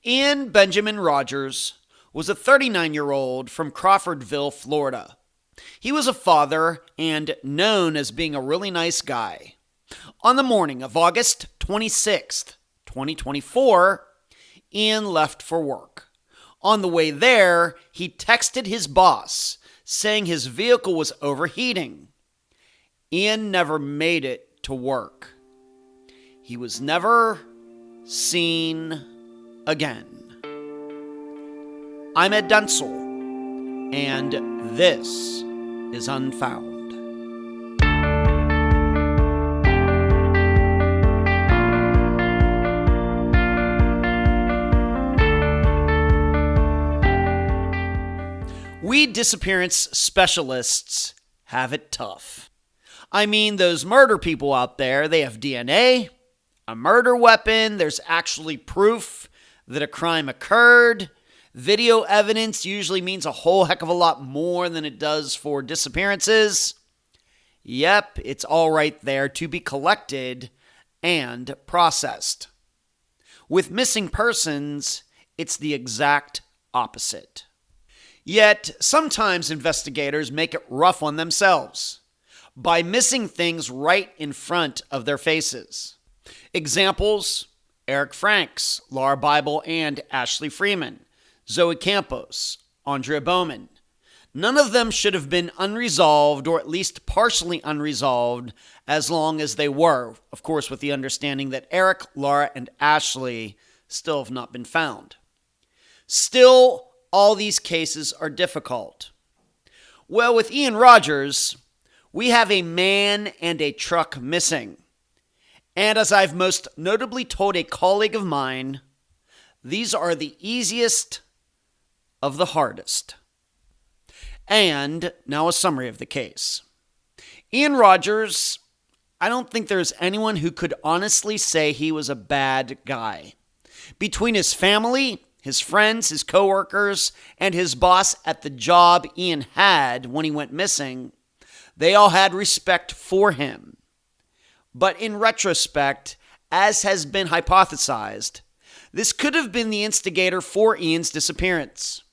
Ian Benjamin Rogers was a 39-year-old from Crawfordville, Florida. He was a father and known as being a really nice guy. On the morning of August 26th, 2024, Ian left for work. On the way there, he texted his boss saying his vehicle was overheating. Ian never made it to work. He was never seen again. I'm Ed Dentzel, and this is Unfound. We disappearance specialists have it tough. I mean, those murder people out there, they have DNA, a murder weapon, there's actually proof that a crime occurred. Video evidence usually means a whole heck of a lot more than it does for disappearances. Yep, it's all right there to be collected and processed. With missing persons, it's the exact opposite. Yet, sometimes investigators make it rough on themselves by missing things right in front of their faces. Examples: Eric Franks, Laura Bible and Ashley Freeman, Zoe Campos, Andrea Bowman. None of them should have been unresolved, or at least partially unresolved, as long as they were, of course with the understanding that Eric, Laura, and Ashley still have not been found. Still, all these cases are difficult. Well, with Ian Rogers, we have a man and a truck missing. And as I've most notably told a colleague of mine, these are the easiest of the hardest. And now a summary of the case. Ian Rogers, I don't think there's anyone who could honestly say he was a bad guy. Between his family, his friends, his coworkers, and his boss at the job Ian had when he went missing, they all had respect for him. But in retrospect, as has been hypothesized, this could have been the instigator for Ian's disappearance.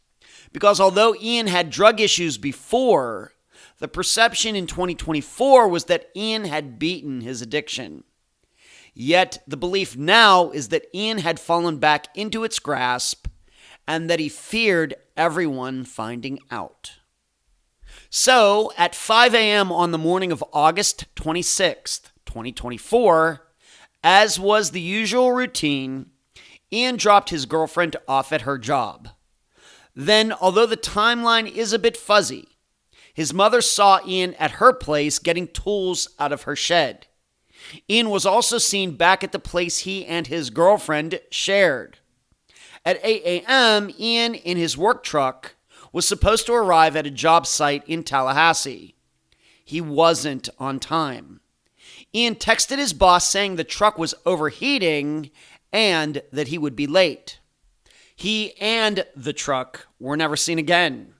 Because although Ian had drug issues before, the perception in 2024 was that Ian had beaten his addiction. Yet the belief now is that Ian had fallen back into its grasp and that he feared everyone finding out. So, at 5 a.m. on the morning of August 26th, 2024, as was the usual routine, Ian dropped his girlfriend off at her job. Then, although the timeline is a bit fuzzy, his mother saw Ian at her place getting tools out of her shed. Ian was also seen back at the place he and his girlfriend shared. At 8 a.m., Ian, in his work truck, was supposed to arrive at a job site in Tallahassee. He wasn't on time. Ian texted his boss saying the truck was overheating and that he would be late. He and the truck were never seen again.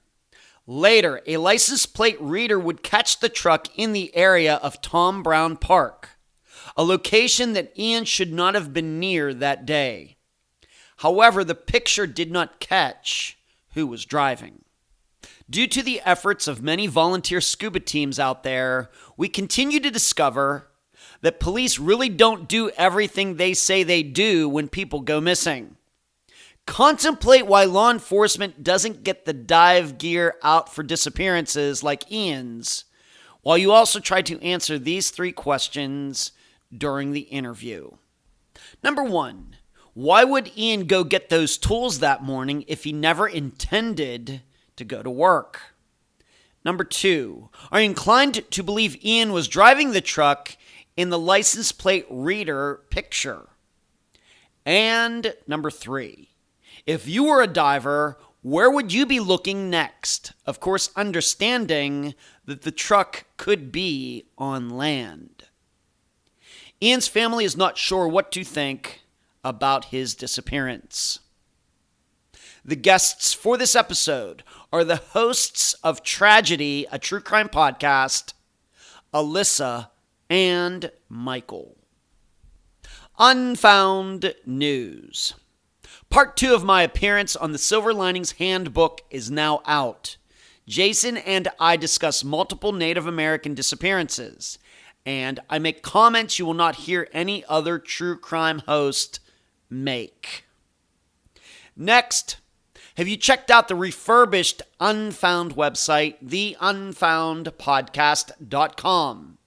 Later, a license plate reader would catch the truck in the area of Tom Brown Park, a location that Ian should not have been near that day. However, the picture did not catch who was driving. Due to the efforts of many volunteer scuba teams out there, we continue to discover that police really don't do everything they say they do when people go missing. Contemplate why law enforcement doesn't get the dive gear out for disappearances like Ian's, while you also try to answer these 3 questions during the interview. Number 1, why would Ian go get those tools that morning if he never intended to go to work? Number 2, are you inclined to believe Ian was driving the truck in the license plate reader picture? And number 3, if you were a diver, where would you be looking next? Of course, understanding that the truck could be on land. Ian's family is not sure what to think about his disappearance. The guests for this episode are the hosts of Tragedy, a true crime podcast, Alyssa and Michael. Unfound News. Part 2 of my appearance on the Silver Linings Handbook is now out. Jason and I discuss multiple Native American disappearances, and I make comments you will not hear any other true crime host make. Next, have you checked out the refurbished Unfound website, theunfoundpodcast.com?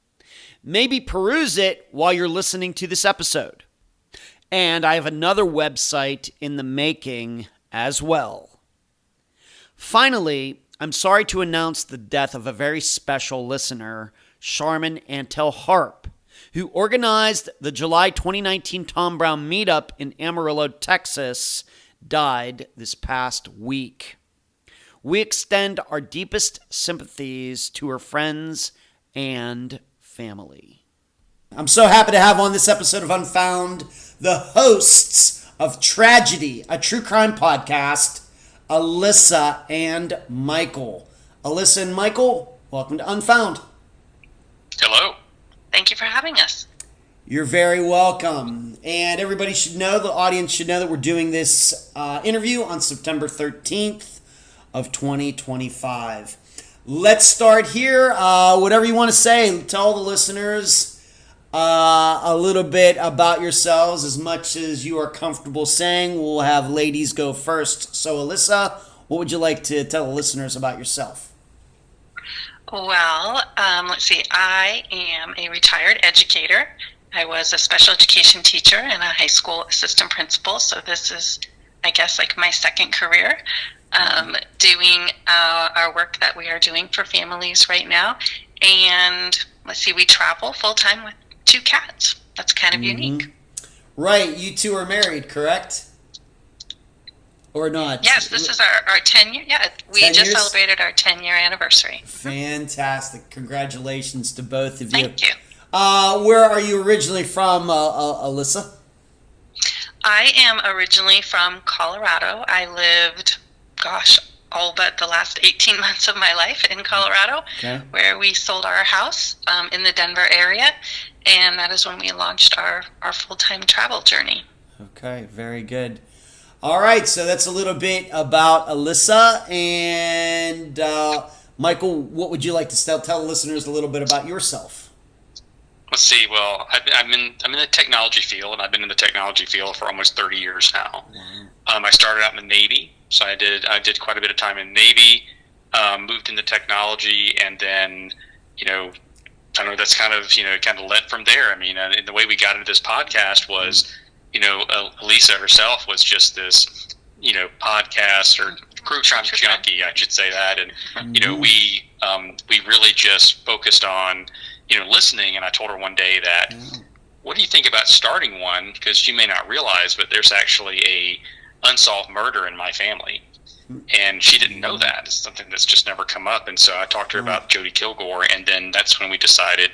Maybe peruse it while you're listening to this episode. And I have another website in the making as well. Finally, I'm sorry to announce the death of a very special listener, Charmin Antel Harp, who organized the July 2019 Tom Brown meetup in Amarillo, Texas, died this past week. We extend our deepest sympathies to her friends and family. I'm so happy to have on this episode of Unfound the hosts of Tragedy, a true crime podcast, Alyssa and Michael. Alyssa and Michael, welcome to Unfound. Hello. Thank you for having us. You're very welcome. And everybody should know, the audience should know that we're doing this interview on September 13th of 2025. Let's start here. Whatever you want to say, tell the listeners a little bit about yourselves, as much as you are comfortable saying. We'll have ladies go first. So, Alyssa, what would you like to tell the listeners about yourself? Well, let's see. I am a retired educator. I was a special education teacher and a high school assistant principal. So this is, I guess, like my second career, doing our work that we are doing for families right now. And let's see, we travel full time with 2 cats. That's kind of unique. Right. You two are married, correct? Or not? Yes, this is our 10-year. Yeah, we 10 just years? celebrated our 10-year anniversary. Fantastic. Congratulations to both of you. Thank you. Where are you originally from, Alyssa? I am originally from Colorado. I lived, all but the last 18 months of my life in Colorado, where we sold our house in the Denver area, and that is when we launched our full-time travel journey. Okay, very good. All right, so that's a little bit about Alyssa. And Michael, what would you like to tell the listeners a little bit about yourself? Let's see. Well, I'm in the technology field, and I've been in the technology field for almost 30 years now. I started out in the Navy, so I did quite a bit of time in the Navy. Moved into technology, and then I know that's kind of led from there. I mean, and the way we got into this podcast was, Elisa herself was just this, podcast or true crime junkie, I should say that, and we really just focused on listening. And I told her one day that, what do you think about starting one? Because you may not realize, but there's actually a unsolved murder in my family. And she didn't know that. It's something that's just never come up. And so I talked to her about Jodi Kilgore, and then that's when we decided,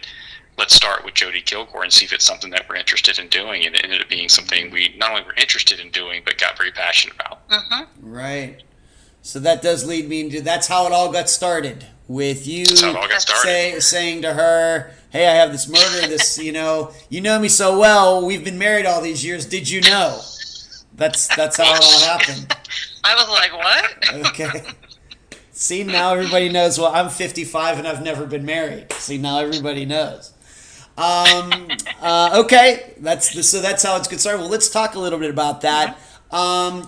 let's start with Jodi Kilgore and see if it's something that we're interested in doing. And it ended up being something we not only were interested in doing, but got very passionate about. Right. So that does lead me into, that's how it all got started, with you saying to her, hey, I have this murder, this, you know me so well, we've been married all these years, did you know? That's how it all happened. I was like, what? Okay. See, now everybody knows. Well, I'm 55 and I've never been married. See, now everybody knows. Okay, so that's how it's good started. Well, let's talk a little bit about that.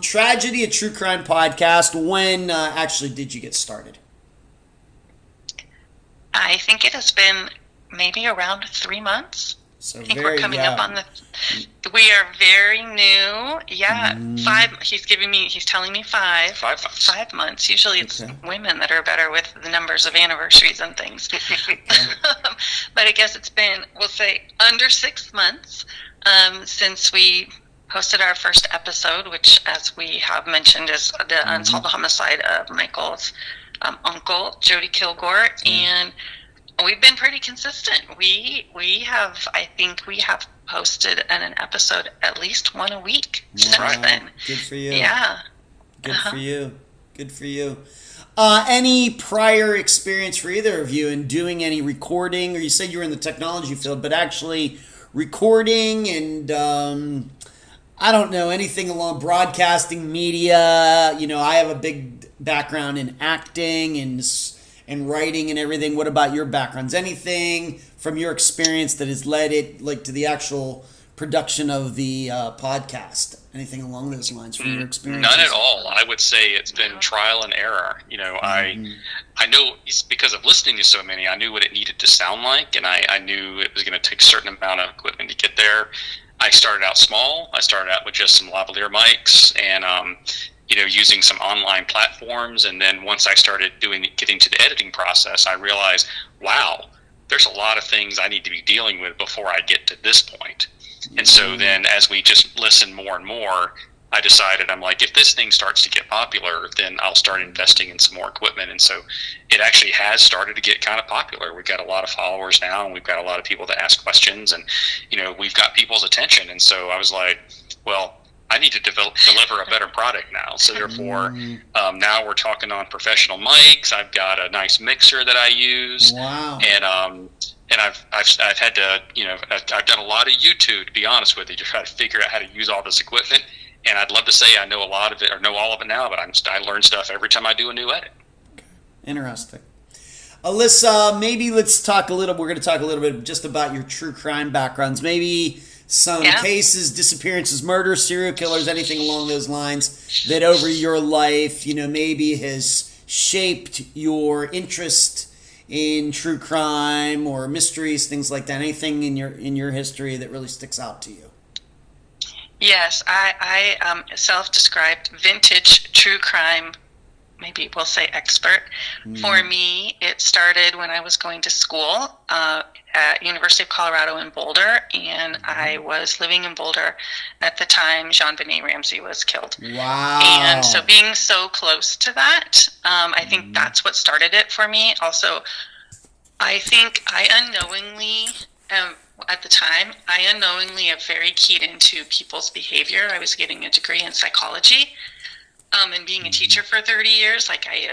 Tragedy, a true crime podcast. When actually did you get started? I think it has been maybe around 3 months. So I think we're coming up on we are very new. Yeah, 5. He's telling me 5. 5 months. 5 months. Usually it's women that are better with the numbers of anniversaries and things. But I guess it's been, we'll say, under 6 months since we posted our first episode, which, as we have mentioned, is the unsolved homicide of Michael's uncle, Jodi Kilgore, and we've been pretty consistent. I think we have posted an episode at least one a week since then. Good for you. Yeah. Good for you. Good for you. Any prior experience for either of you in doing any recording, or you said you were in the technology field, but actually recording and I don't know, anything along broadcasting, media. You know, I have a big background in acting and writing and everything. What about your backgrounds? Anything from your experience that has led it like to the actual production of the podcast? Anything along those lines from your experience? None at all. I would say it's been trial and error. You know, I know it's because of listening to so many, I knew what it needed to sound like, and I knew it was going to take a certain amount of equipment to get there. I started out small. I started out with just some lavalier mics and, you know, using some online platforms. And then once I started getting to the editing process, I realized, wow, there's a lot of things I need to be dealing with before I get to this point. And so then as we just listen more and more, I decided, I'm like, if this thing starts to get popular, then I'll start investing in some more equipment. And so it actually has started to get kind of popular. We've got a lot of followers now, and we've got a lot of people that ask questions, and, you know, we've got people's attention. And so I was like, well, I need to deliver a better product now. So therefore, now we're talking on professional mics. I've got a nice mixer that I use. Wow. And I've had to, you know, I've done a lot of YouTube, to be honest with you, to try to figure out how to use all this equipment. And I'd love to say I know a lot of it or know all of it now, but I learn stuff every time I do a new edit. Okay. Interesting. Alyssa, maybe we're going to talk a little bit just about your true crime backgrounds. Maybe some cases, disappearances, murders, serial killers, anything along those lines that over your life, you know, maybe has shaped your interest in true crime or mysteries, things like that. Anything in your history that really sticks out to you? Yes, I am self-described vintage true crime, maybe we'll say expert. For me, it started when I was going to school at University of Colorado in Boulder, and I was living in Boulder at the time Jean-Benet Ramsey was killed. Wow. And so being so close to that, I think that's what started it for me. Also, I think I unknowingly at the time, I unknowingly have very keyed into people's behavior. I was getting a degree in psychology, and being a teacher for 30 years, like I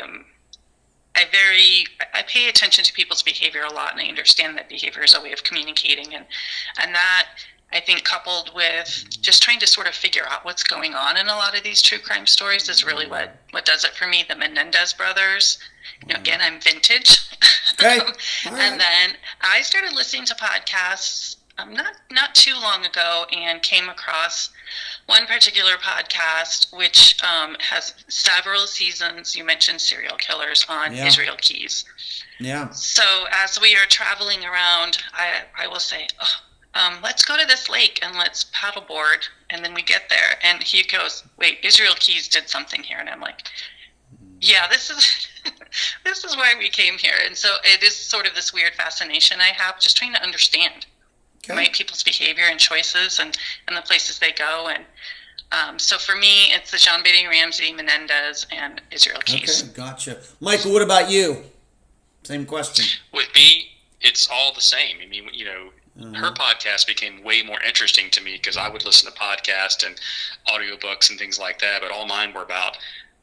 pay attention to people's behavior a lot, and I understand that behavior is a way of communicating, and that, I think, coupled with just trying to sort of figure out what's going on in a lot of these true crime stories is really what does it for me. The Menendez brothers, you know, again, I'm vintage. Okay. And then I started listening to podcasts not too long ago, and came across one particular podcast which has several seasons. You mentioned serial killers on Israel Keys. Yeah. So as we are traveling around, I will say, let's go to this lake and let's paddleboard. And then we get there, and he goes, wait, Israel Keys did something here. And I'm like, yeah, this is why we came here. And so it is sort of this weird fascination I have, just trying to understand people's behavior and choices and the places they go. And so for me, it's the Jean-Benet Ramsey, Menendez, and Israel Keys. Okay, gotcha. Michael, what about you? Same question. With me, it's all the same. I mean, you know, her podcast became way more interesting to me because I would listen to podcasts and audiobooks and things like that, but all mine were about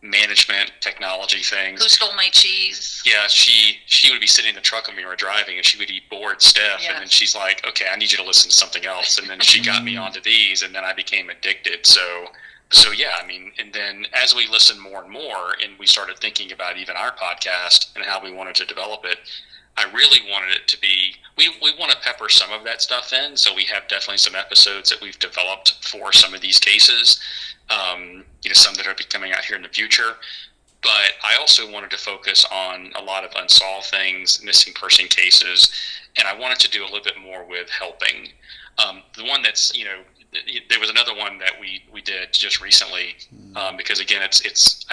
management, technology things. Who stole my cheese? Yeah, she would be sitting in the truck when we were driving, and she would eat bored stuff, and then she's like, okay, I need you to listen to something else. And then she got me onto these, and then I became addicted. So yeah, I mean, and then as we listened more and more, and we started thinking about even our podcast and how we wanted to develop it, I really wanted it to be, we want to pepper some of that stuff in, so we have definitely some episodes that we've developed for some of these cases, you know, some that are coming out here in the future. But I also wanted to focus on a lot of unsolved things, missing person cases, and I wanted to do a little bit more with helping. The one that's, you know, there was another one that we did just recently, because again, it's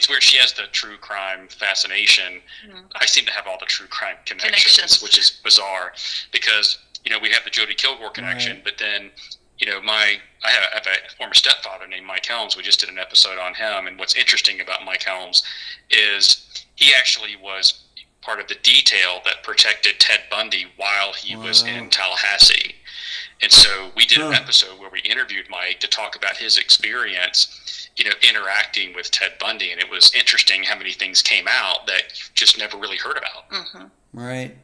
weird. She has the true crime fascination. I seem to have all the true crime connections, which is bizarre because, you know, we have the Jody Kilgore connection, but then, you know, I have a former stepfather named Mike Helms. We just did an episode on him, and what's interesting about Mike Helms is he actually was part of the detail that protected Ted Bundy while he was in Tallahassee. And so we did an episode where we interviewed Mike to talk about his experience, you know, interacting with Ted Bundy. And it was interesting how many things came out that you just never really heard about. Right.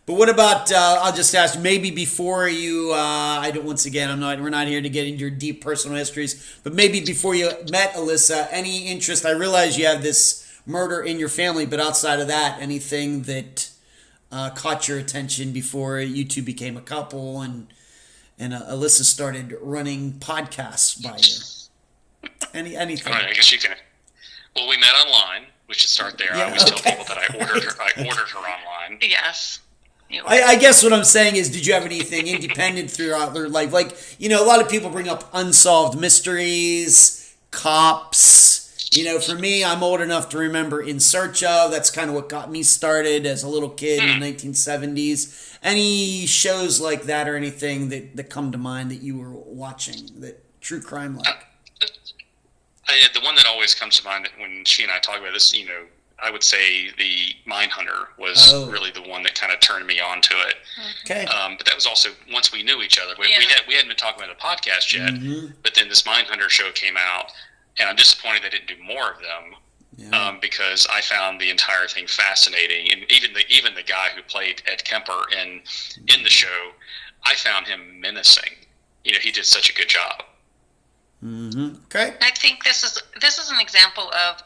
But what about? I'll just ask. Maybe before you, we're not here to get into your deep personal histories. But maybe before you met Alyssa, any interest? I realize you have this murder in your family, but outside of that, anything that caught your attention before you two became a couple and Alyssa started running podcasts by you? Anything? All right, I guess you can. Well, we met online. We should start there. I always tell people that I ordered her online. Yes. I guess what I'm saying is, did you have anything independent throughout their life? Like, a lot of people bring up unsolved mysteries, cops. For me, I'm old enough to remember In Search Of. That's kind of what got me started as a little kid in the 1970s. Any shows like that or anything that come to mind that you were watching, that true crime like? The one that always comes to mind when she and I talk about this, I would say the Mindhunter was really the one that kind of turned me on to it. Okay. But that was also once we knew each other. We hadn't been talking about the podcast yet, but then this Mindhunter show came out, and I'm disappointed they didn't do more of them because I found the entire thing fascinating, and even the guy who played Ed Kemper in the show, I found him menacing. He did such a good job. Mm-hmm. Okay. I think this is an example of,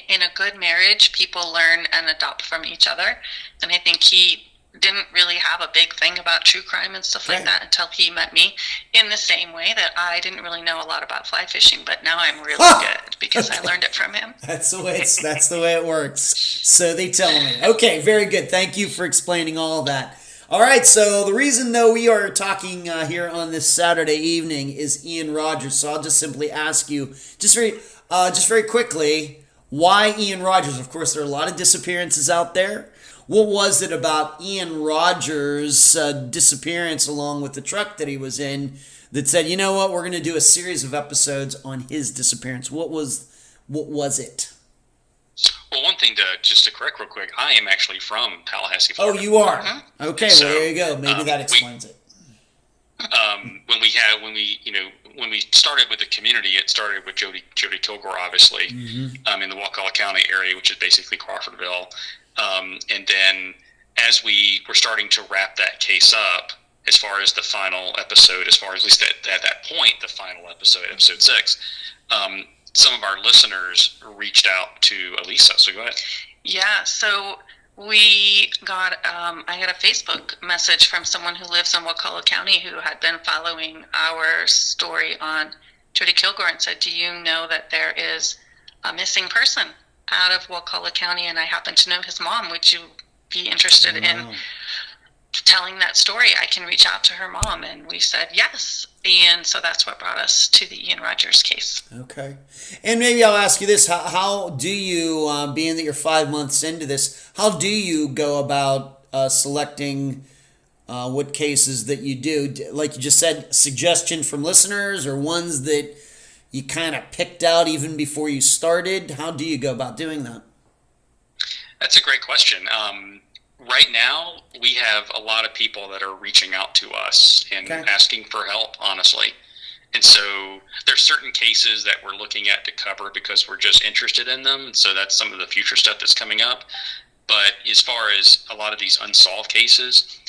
in a good marriage, people learn and adopt from each other. And I think he didn't really have a big thing about true crime and stuff like that until he met me, in the same way that I didn't really know a lot about fly fishing, but now I'm really good because I learned it from him. That's the way it works. So they tell me. Okay, very good. Thank you for explaining all of that. All right, so the reason, though, we are talking here on this Saturday evening is Ian Rogers. So I'll just simply ask you, just very quickly, why Ian Rogers? Of course, there are a lot of disappearances out there. What was it about Ian Rogers' disappearance along with the truck that he was in that said, you know what, we're going to do a series of episodes on his disappearance? What was it? Well, one thing to correct real quick, I am actually from Tallahassee, Florida. Oh, you are? Mm-hmm. Okay, so, well, there you go. Maybe that explains it. When we started with the community, it started with Jody Kilgore, obviously, in the Wakulla County area, which is basically Crawfordville. And then as we were starting to wrap that case up, as far as the final episode, at least at that point, the final episode 6, some of our listeners reached out to Alyssa. So go ahead. Yeah, so we got, I got a Facebook message from someone who lives in Wakulla County who had been following our story on Jody Kilgore and said, do you know that there is a missing person out of Wakulla County? And I happen to know his mom. Would you be interested in telling that story? I can reach out to her mom. And we said yes. And so that's what brought us to the Ian Rogers case. Okay. And maybe I'll ask you this. How do you, being that you're 5 months into this, how do you go about selecting what cases that you do? Like you just said, suggestion from listeners or ones that you kind of picked out even before you started? How do you go about doing that? That's a great question. Right now, we have a lot of people that are reaching out to us and asking for help, honestly. And so there's certain cases that we're looking at to cover because we're just interested in them. And so that's some of the future stuff that's coming up. But as far as a lot of these unsolved cases,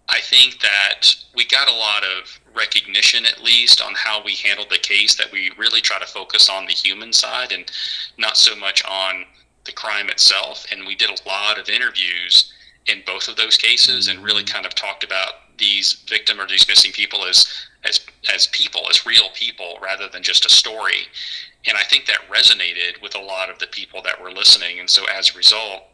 I think that we got a lot of recognition, at least, on how we handled the case, that we really try to focus on the human side and not so much on the crime itself. And we did a lot of interviews in both of those cases and really kind of talked about these victims or these missing people as people, as real people, rather than just a story. And I think that resonated with a lot of the people that were listening. And so as a result,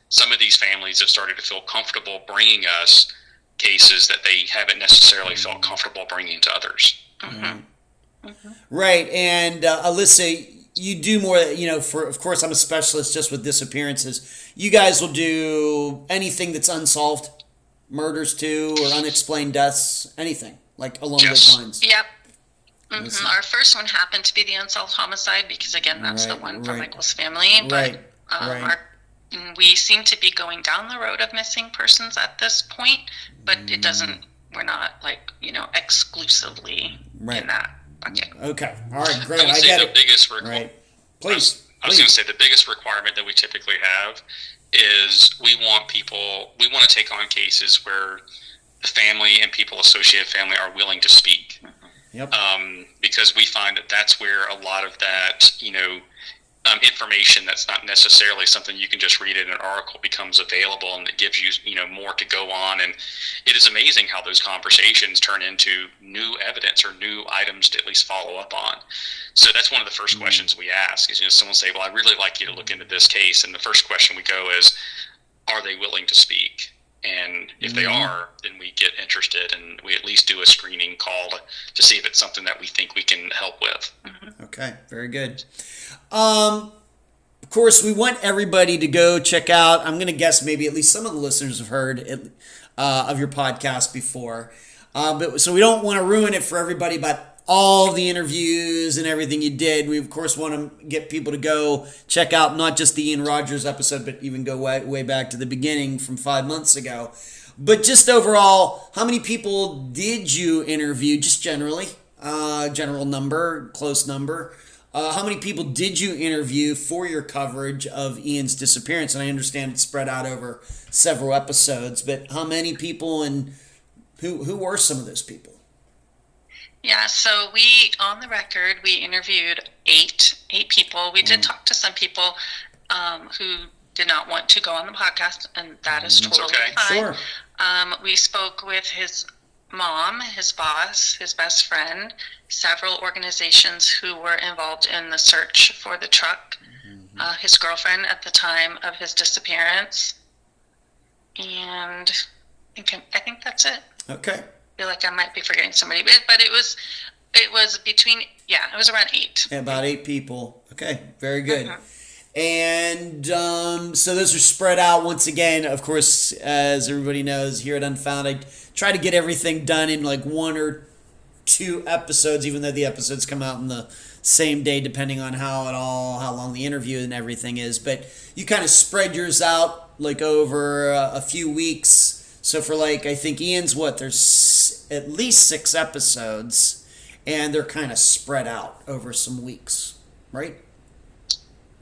some of these families have started to feel comfortable bringing us cases that they haven't necessarily felt comfortable bringing to others. Mm-hmm. Mm-hmm. Right. And Alyssa, you do more, of course, I'm a specialist just with disappearances. You guys will do anything that's unsolved, murders too, or unexplained deaths, anything like along those lines. Yep. Mm-hmm. Our first one happened to be the unsolved homicide because, again, that's the one from Michael's family. But we seem to be going down the road of missing persons at this point, but it doesn't. We're not exclusively in that bucket. Okay. All right. Great. I would say the biggest Please. I was going to say the biggest requirement that we typically have is we want to take on cases where the family and people associated with family are willing to speak. Yep. Because we find that that's where a lot of that, information that's not necessarily something you can just read in an article becomes available, and it gives you, more to go on. And it is amazing how those conversations turn into new evidence or new items to at least follow up on. So that's one of the first questions we ask is, someone say, well, I'd really like you to look into this case. And the first question we go is, are they willing to speak? And if they are, then we get interested, and we at least do a screening call to see if it's something that we think we can help with. Okay, very good. Of course, we want everybody to go check out, I'm going to guess maybe at least some of the listeners have heard of your podcast before. So we don't want to ruin it for everybody, but all the interviews and everything you did, we of course want to get people to go check out not just the Ian Rogers episode, but even go way back to the beginning from 5 months ago. But just overall, how many people did you interview, just generally, general number, close number? How many people did you interview for your coverage of Ian's disappearance? And I understand it's spread out over several episodes, but how many people, and who were some of those people? Yeah, so on the record, we interviewed eight people. We did talk to some people who did not want to go on the podcast, and that is totally fine. Sure. We spoke with his mom, his boss, his best friend, several organizations who were involved in the search for the truck, his girlfriend at the time of his disappearance, and I think that's it. Okay. I feel like I might be forgetting somebody, but it was between, it was around 8. Yeah, about 8 people. Okay, very good. And so those are spread out once again. Of course, as everybody knows, here at Unfound, I try to get everything done in like 1 or 2 episodes, even though the episodes come out in the same day, depending on how long the interview and everything is. But you kind of spread yours out like over a few weeks. So for I think Ian's there's at least 6 episodes, and they're kind of spread out over some weeks, right?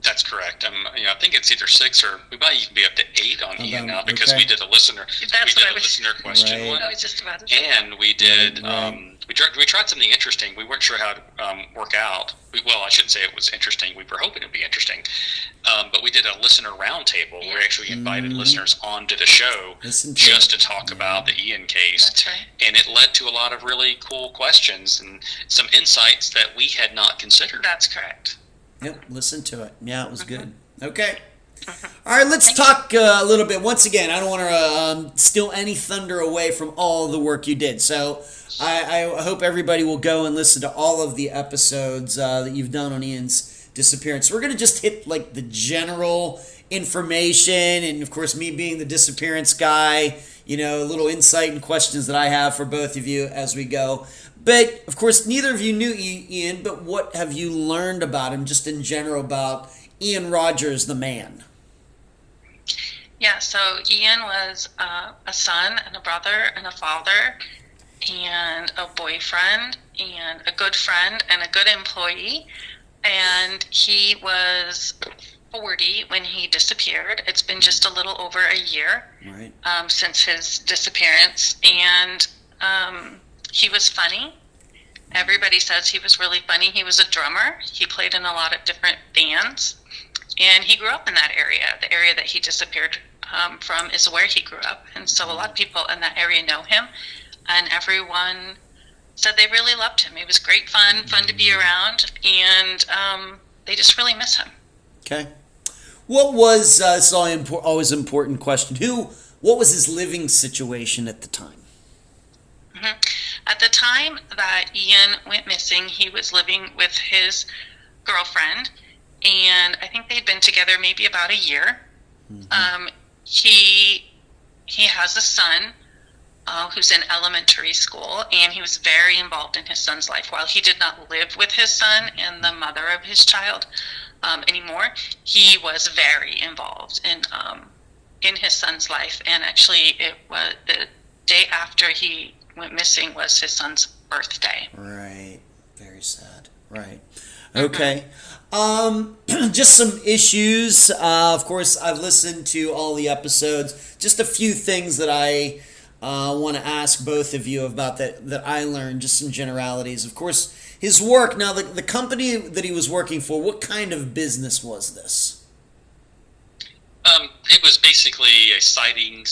That's correct. I think it's either 6 or we might even be up to 8 on Ian now because we did a listener. Listener question one. I was just about to say and we did. We tried something interesting. We weren't sure how to work out. I shouldn't say it was interesting. We were hoping it would be interesting, but we did a listener roundtable where we actually invited listeners onto the show just to talk about the Ian case. That's right. And it led to a lot of really cool questions and some insights that we had not considered. That's correct. Yep, listen to it. Yeah, it was good. Okay. All right, let's talk a little bit. Once again, I don't want to steal any thunder away from all the work you did. So I hope everybody will go and listen to all of the episodes that you've done on Ian's disappearance. So we're going to just hit the general information, and of course, me being the disappearance guy, a little insight and questions that I have for both of you as we go. But, of course, neither of you knew Ian, but what have you learned about him, just in general, about Ian Rogers, the man? Yeah, so Ian was a son and a brother and a father and a boyfriend and a good friend and a good employee. And he was 40 when he disappeared. It's been just a little over a year since his disappearance. And he was funny. Everybody says he was really funny. He was a drummer. He played in a lot of different bands. And he grew up in that area. The area that he disappeared from is where he grew up. And so a lot of people in that area know him. And everyone said they really loved him. It was great fun to be around. And they just really miss him. Okay. What was, it's always an important question, what was his living situation at the time? At the time that Ian went missing, he was living with his girlfriend, and I think they'd been together maybe about a year. He has a son who's in elementary school, and he was very involved in his son's life. While he did not live with his son and the mother of his child anymore, he was very involved in his son's life. And actually, it was the day after he went missing was his son's birthday. Right. Very sad. Right. Okay. Just some issues. Of course, I've listened to all the episodes. Just a few things that I want to ask both of you about that I learned, just some generalities. Of course, his work. Now, the company that he was working for, what kind of business was this? It was basically a siding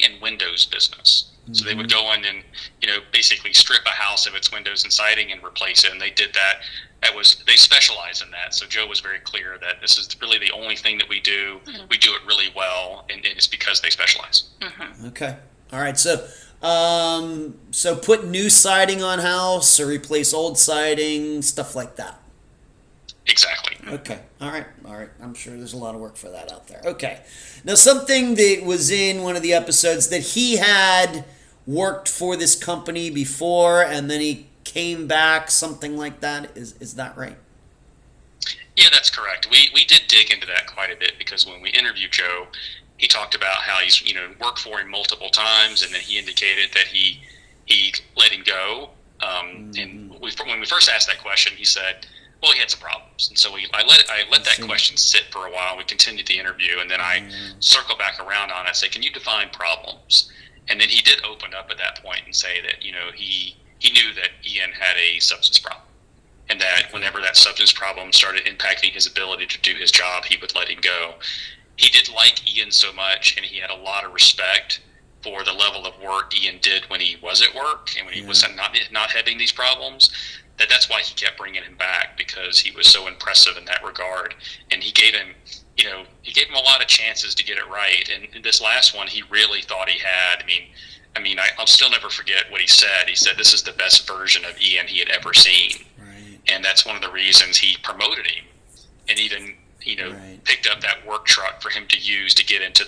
and windows business. So they would go in and, basically strip a house of its windows and siding and replace it. And they did that. They specialize in that. So Joe was very clear that this is really the only thing that we do. Mm-hmm. We do it really well, and it's because they specialize. Mm-hmm. Okay. All right. So, so put new siding on house or replace old siding, stuff like that. Exactly. Okay. All right. I'm sure there's a lot of work for that out there. Okay. Now, something that was in one of the episodes that he had worked for this company before, and then he came back, something like that. Is that right? Yeah, that's correct. We did dig into that quite a bit because when we interviewed Joe, he talked about how he's worked for him multiple times, and then he indicated that he let him go. And when we first asked that question, he said, well, he had some problems, and so I let that question sit for a while. We continued the interview, and then I circled back around on it and say, can you define problems? And then he did open up at that point and say that he knew that Ian had a substance problem, and that whenever that substance problem started impacting his ability to do his job, he would let him go. He did like Ian so much, and he had a lot of respect for the level of work Ian did when he was at work and when he was not having these problems. That's why he kept bringing him back, because he was so impressive in that regard, and he gave him a lot of chances to get it right. And in this last one, he really thought he had. I'll still never forget what he said. He said this is the best version of Ian he had ever seen, right. And that's one of the reasons he promoted him, and even picked up that work truck for him to use to get into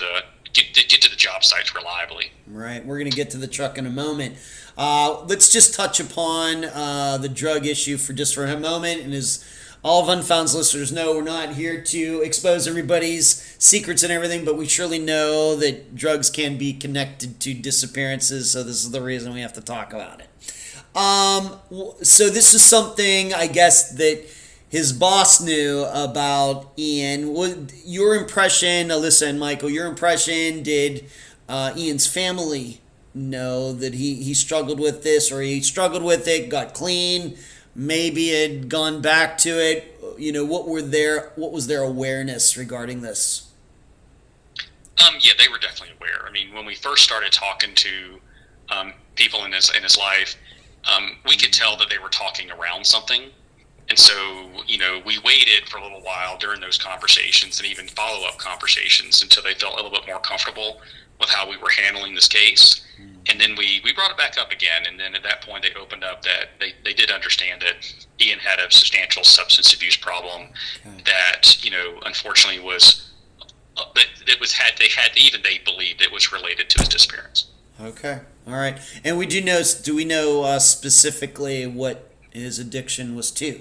get to the job sites reliably. Right. We're going to get to the truck in a moment. Let's just touch upon the drug issue for a moment. And as all of Unfound's listeners know, we're not here to expose everybody's secrets and everything, but we surely know that drugs can be connected to disappearances, so this is the reason we have to talk about it. So this is something, I guess, that his boss knew about Ian. Your impression, Alyssa and Michael, did Ian's family know that he struggled with this, or he struggled with it, got clean, maybe had gone back to it? What was their awareness regarding this? Yeah, they were definitely aware. When we first started talking to people in his life, we could tell that they were talking around something. And so, we waited for a little while during those conversations and even follow-up conversations until they felt a little bit more comfortable with how we were handling this case. And then we brought it back up again. And then at that point, they opened up that they did understand that Ian had a substantial substance abuse problem that, unfortunately they believed it was related to his disappearance. Okay. All right. And do we know specifically what his addiction was to?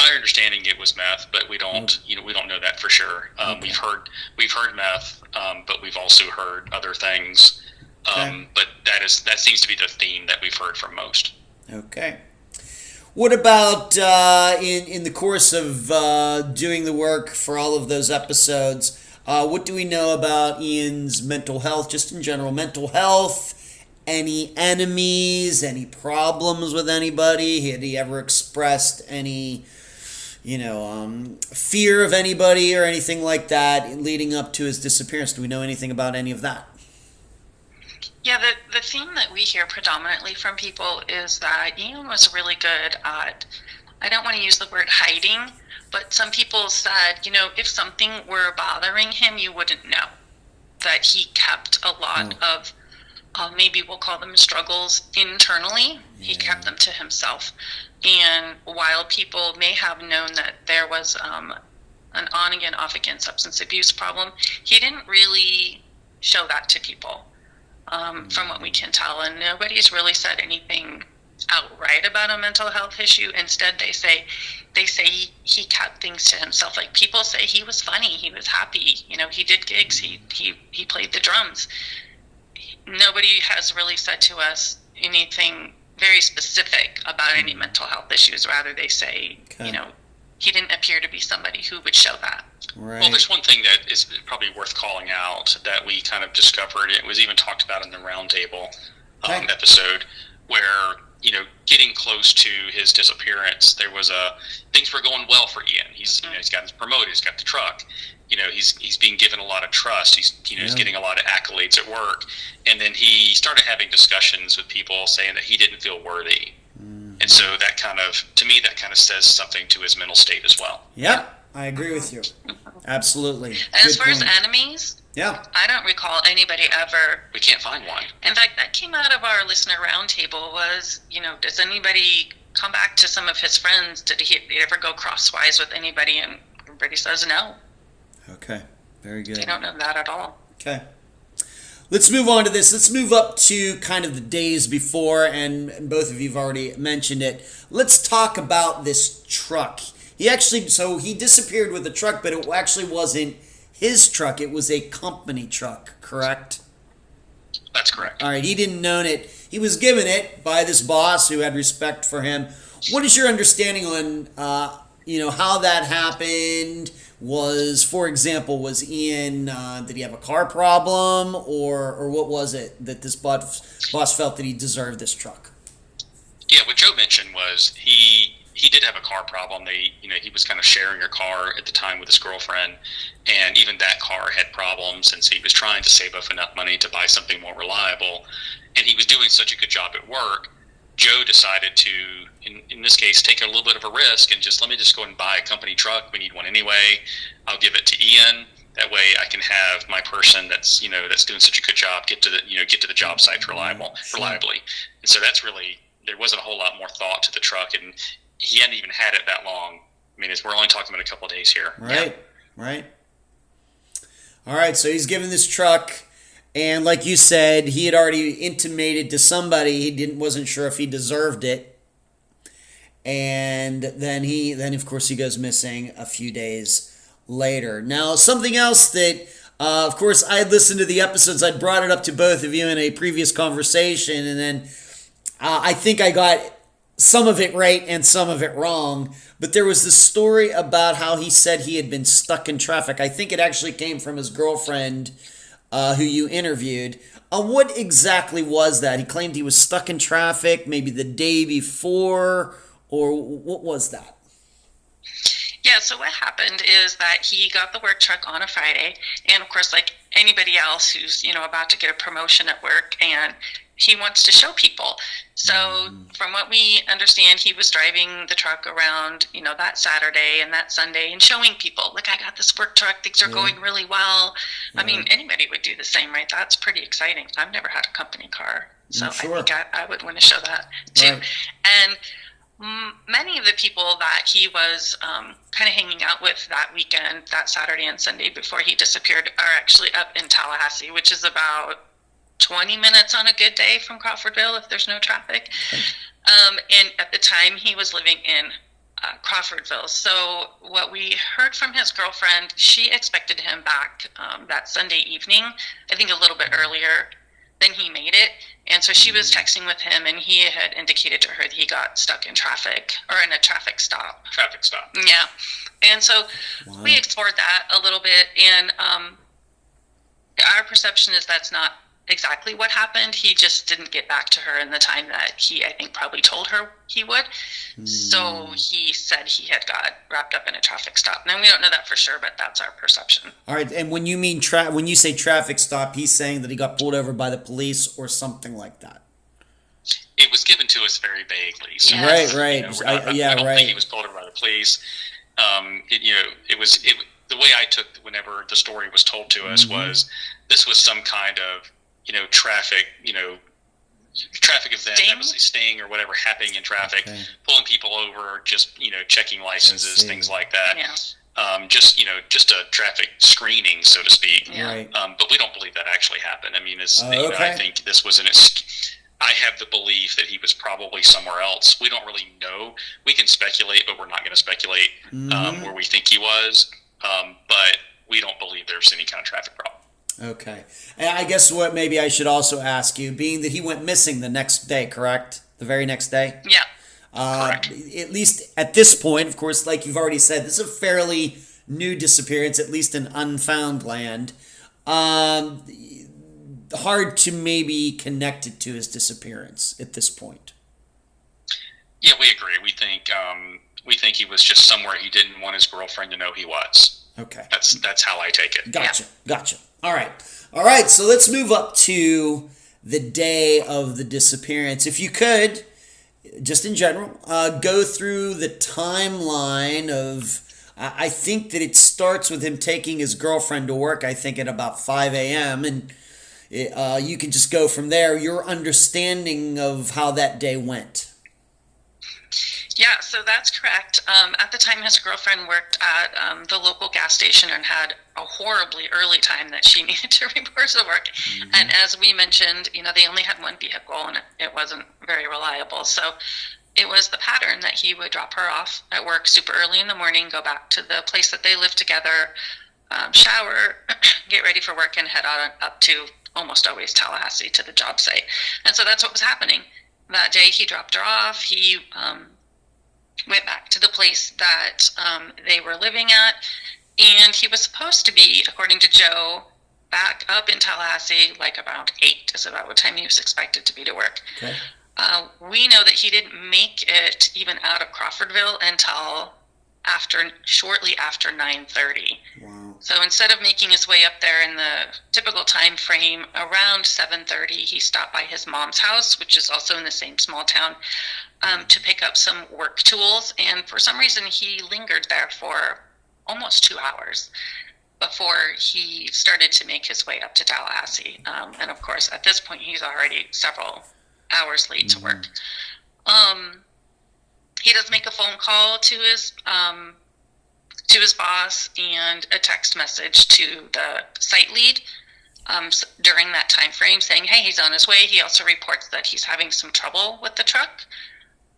Our understanding it was meth, but we don't know that for sure. We've heard meth, but we've also heard other things. But that seems to be the theme that we've heard from most. Okay. What about in the course of doing the work for all of those episodes? What do we know about Ian's mental health, just in general mental health? Any enemies? Any problems with anybody? Had he ever expressed any fear of anybody or anything like that leading up to his disappearance? Do we know anything about any of that? Yeah, the theme that we hear predominantly from people is that Ian was really good at, I don't want to use the word hiding, but some people said, if something were bothering him, you wouldn't know. That he kept a lot of, maybe we'll call them struggles internally. He kept them to himself. And while people may have known that there was an on-again, off-again substance abuse problem, he didn't really show that to people, from what we can tell. And nobody's really said anything outright about a mental health issue. Instead, they say he kept things to himself. Like, people say he was funny, he was happy, he did gigs, he played the drums. Nobody has really said to us anything very specific about any mental health issues. Rather, they say, he didn't appear to be somebody who would show that. Right. Well, there's one thing that is probably worth calling out that we kind of discovered. It was even talked about in the roundtable episode, where getting close to his disappearance, there was things were going well for Ian. He's he's gotten promoted, he's got the truck. He's being given a lot of trust. He's getting a lot of accolades at work, and then he started having discussions with people saying that he didn't feel worthy. And so that kind of says something to his mental state as well. Yeah, I agree with you. Absolutely. And as far as enemies, I don't recall anybody ever. We can't find one. In fact, that came out of our listener roundtable was, does anybody come back to some of his friends? Did he ever go crosswise with anybody? And everybody says no. Okay, very good. They don't know that at all. Okay. Let's move on to this. Let's move up to kind of the days before, and both of you have already mentioned it. Let's talk about this truck. He disappeared with the truck, but it actually wasn't his truck. It was a company truck, correct? That's correct. All right, he didn't own it. He was given it by this boss who had respect for him. What is your understanding on, how that happened? For example, was Ian, did he have a car problem, or what was it that this boss felt that he deserved this truck? Yeah, what Joe mentioned was he did have a car problem. He was kind of sharing a car at the time with his girlfriend, and even that car had problems, and so he was trying to save up enough money to buy something more reliable, and he was doing such a good job at work. Joe decided to, in this case, take a little bit of a risk and let me just go and buy a company truck. We need one anyway. I'll give it to Ian. That way I can have my person that's doing such a good job get to the job site reliably. And so that's really, there wasn't a whole lot more thought to the truck, and he hadn't even had it that long. I mean, we're only talking about a couple of days here. Right. All right, so he's given this truck. And like you said, he had already intimated to somebody he wasn't sure if he deserved it. And then of course he goes missing a few days later. Now, something else that, of course, I had listened to the episodes. I'd brought it up to both of you in a previous conversation, and then I think I got some of it right and some of it wrong. But there was this story about how he said he had been stuck in traffic. I think it actually came from his girlfriend, who you interviewed. What exactly was that? He claimed he was stuck in traffic maybe the day before, or what was that? Yeah, so what happened is that he got the work truck on a Friday, and of course, like anybody else who's, about to get a promotion at work, and he wants to show people. So from what we understand, he was driving the truck around, that Saturday and that Sunday and showing people, look, I got this work truck. Things are going really well. I mean, anybody would do the same, right? That's pretty exciting. I've never had a company car, so I think I would want to show that too. Right. And many of the people that he was kind of hanging out with that weekend, that Saturday and Sunday before he disappeared, are actually up in Tallahassee, which is about 20 minutes on a good day from Crawfordville if there's no traffic. And at the time he was living in Crawfordville. So what we heard from his girlfriend, she expected him back that Sunday evening, I think a little bit earlier than he made it. And so she was texting with him, and he had indicated to her that he got stuck in traffic, or in a traffic stop. Yeah. And so we explored that a little bit, and our perception is that's not exactly what happened. He just didn't get back to her in the time that he, I think, probably told her he would. So he said he had got wrapped up in a traffic stop. Now, we don't know that for sure, but that's our perception. All right, and when you mean when you say traffic stop, he's saying that he got pulled over by the police or something like that. It was given to us very vaguely. So right. I don't think he was pulled over by the police. It was the way I took whenever the story was told to us was this was some kind of traffic event, that was a sting or whatever happening in traffic, pulling people over, just checking licenses, things like that. Yeah. Just a traffic screening, so to speak. Yeah. Right. But we don't believe that actually happened. I mean, I think this was I have the belief that he was probably somewhere else. We don't really know. We can speculate, but we're not going to speculate where we think he was. But we don't believe there's any kind of traffic problem. Okay. And I guess what maybe I should also ask you, being that he went missing the next day, correct? the very next day? Yeah. Correct. At least at this point, of course, like you've already said, this is a fairly new disappearance, at least in Unfound Land. Hard to maybe connect it to his disappearance at this point. Yeah, we agree. We think he was just somewhere he didn't want his girlfriend to know he was. Okay. That's how I take it. Gotcha. All right. So let's move up to the day of the disappearance. If you could, just in general, go through the timeline of. I think that it starts with him taking his girlfriend to work. I think at about 5 a.m. and you can just go from there. Your understanding of how that day went. Yeah, so that's correct. At the time, his girlfriend worked at the local gas station and had a horribly early time that she needed to report to work. Mm-hmm. And as we mentioned, they only had one vehicle and it wasn't very reliable. So it was the pattern that he would drop her off at work super early in the morning, go back to the place that they lived together, shower, get ready for work, and head on up to almost always Tallahassee to the job site. And so that's what was happening. That day he dropped her off. He went back to the place that they were living at, and he was supposed to be, according to Joe, back up in Tallahassee like about 8 is about what time he was expected to be to work. Okay. We know that he didn't make it even out of Crawfordville until shortly after 9:30. Wow. So instead of making his way up there in the typical time frame, around 7:30, he stopped by his mom's house, which is also in the same small town, to pick up some work tools. And for some reason, he lingered there for almost 2 hours before he started to make his way up to Tallahassee. And of course, at this point, he's already several hours late to work. He does make a phone call to his boss and a text message to the site lead during that time frame saying, hey, he's on his way. He also reports that he's having some trouble with the truck.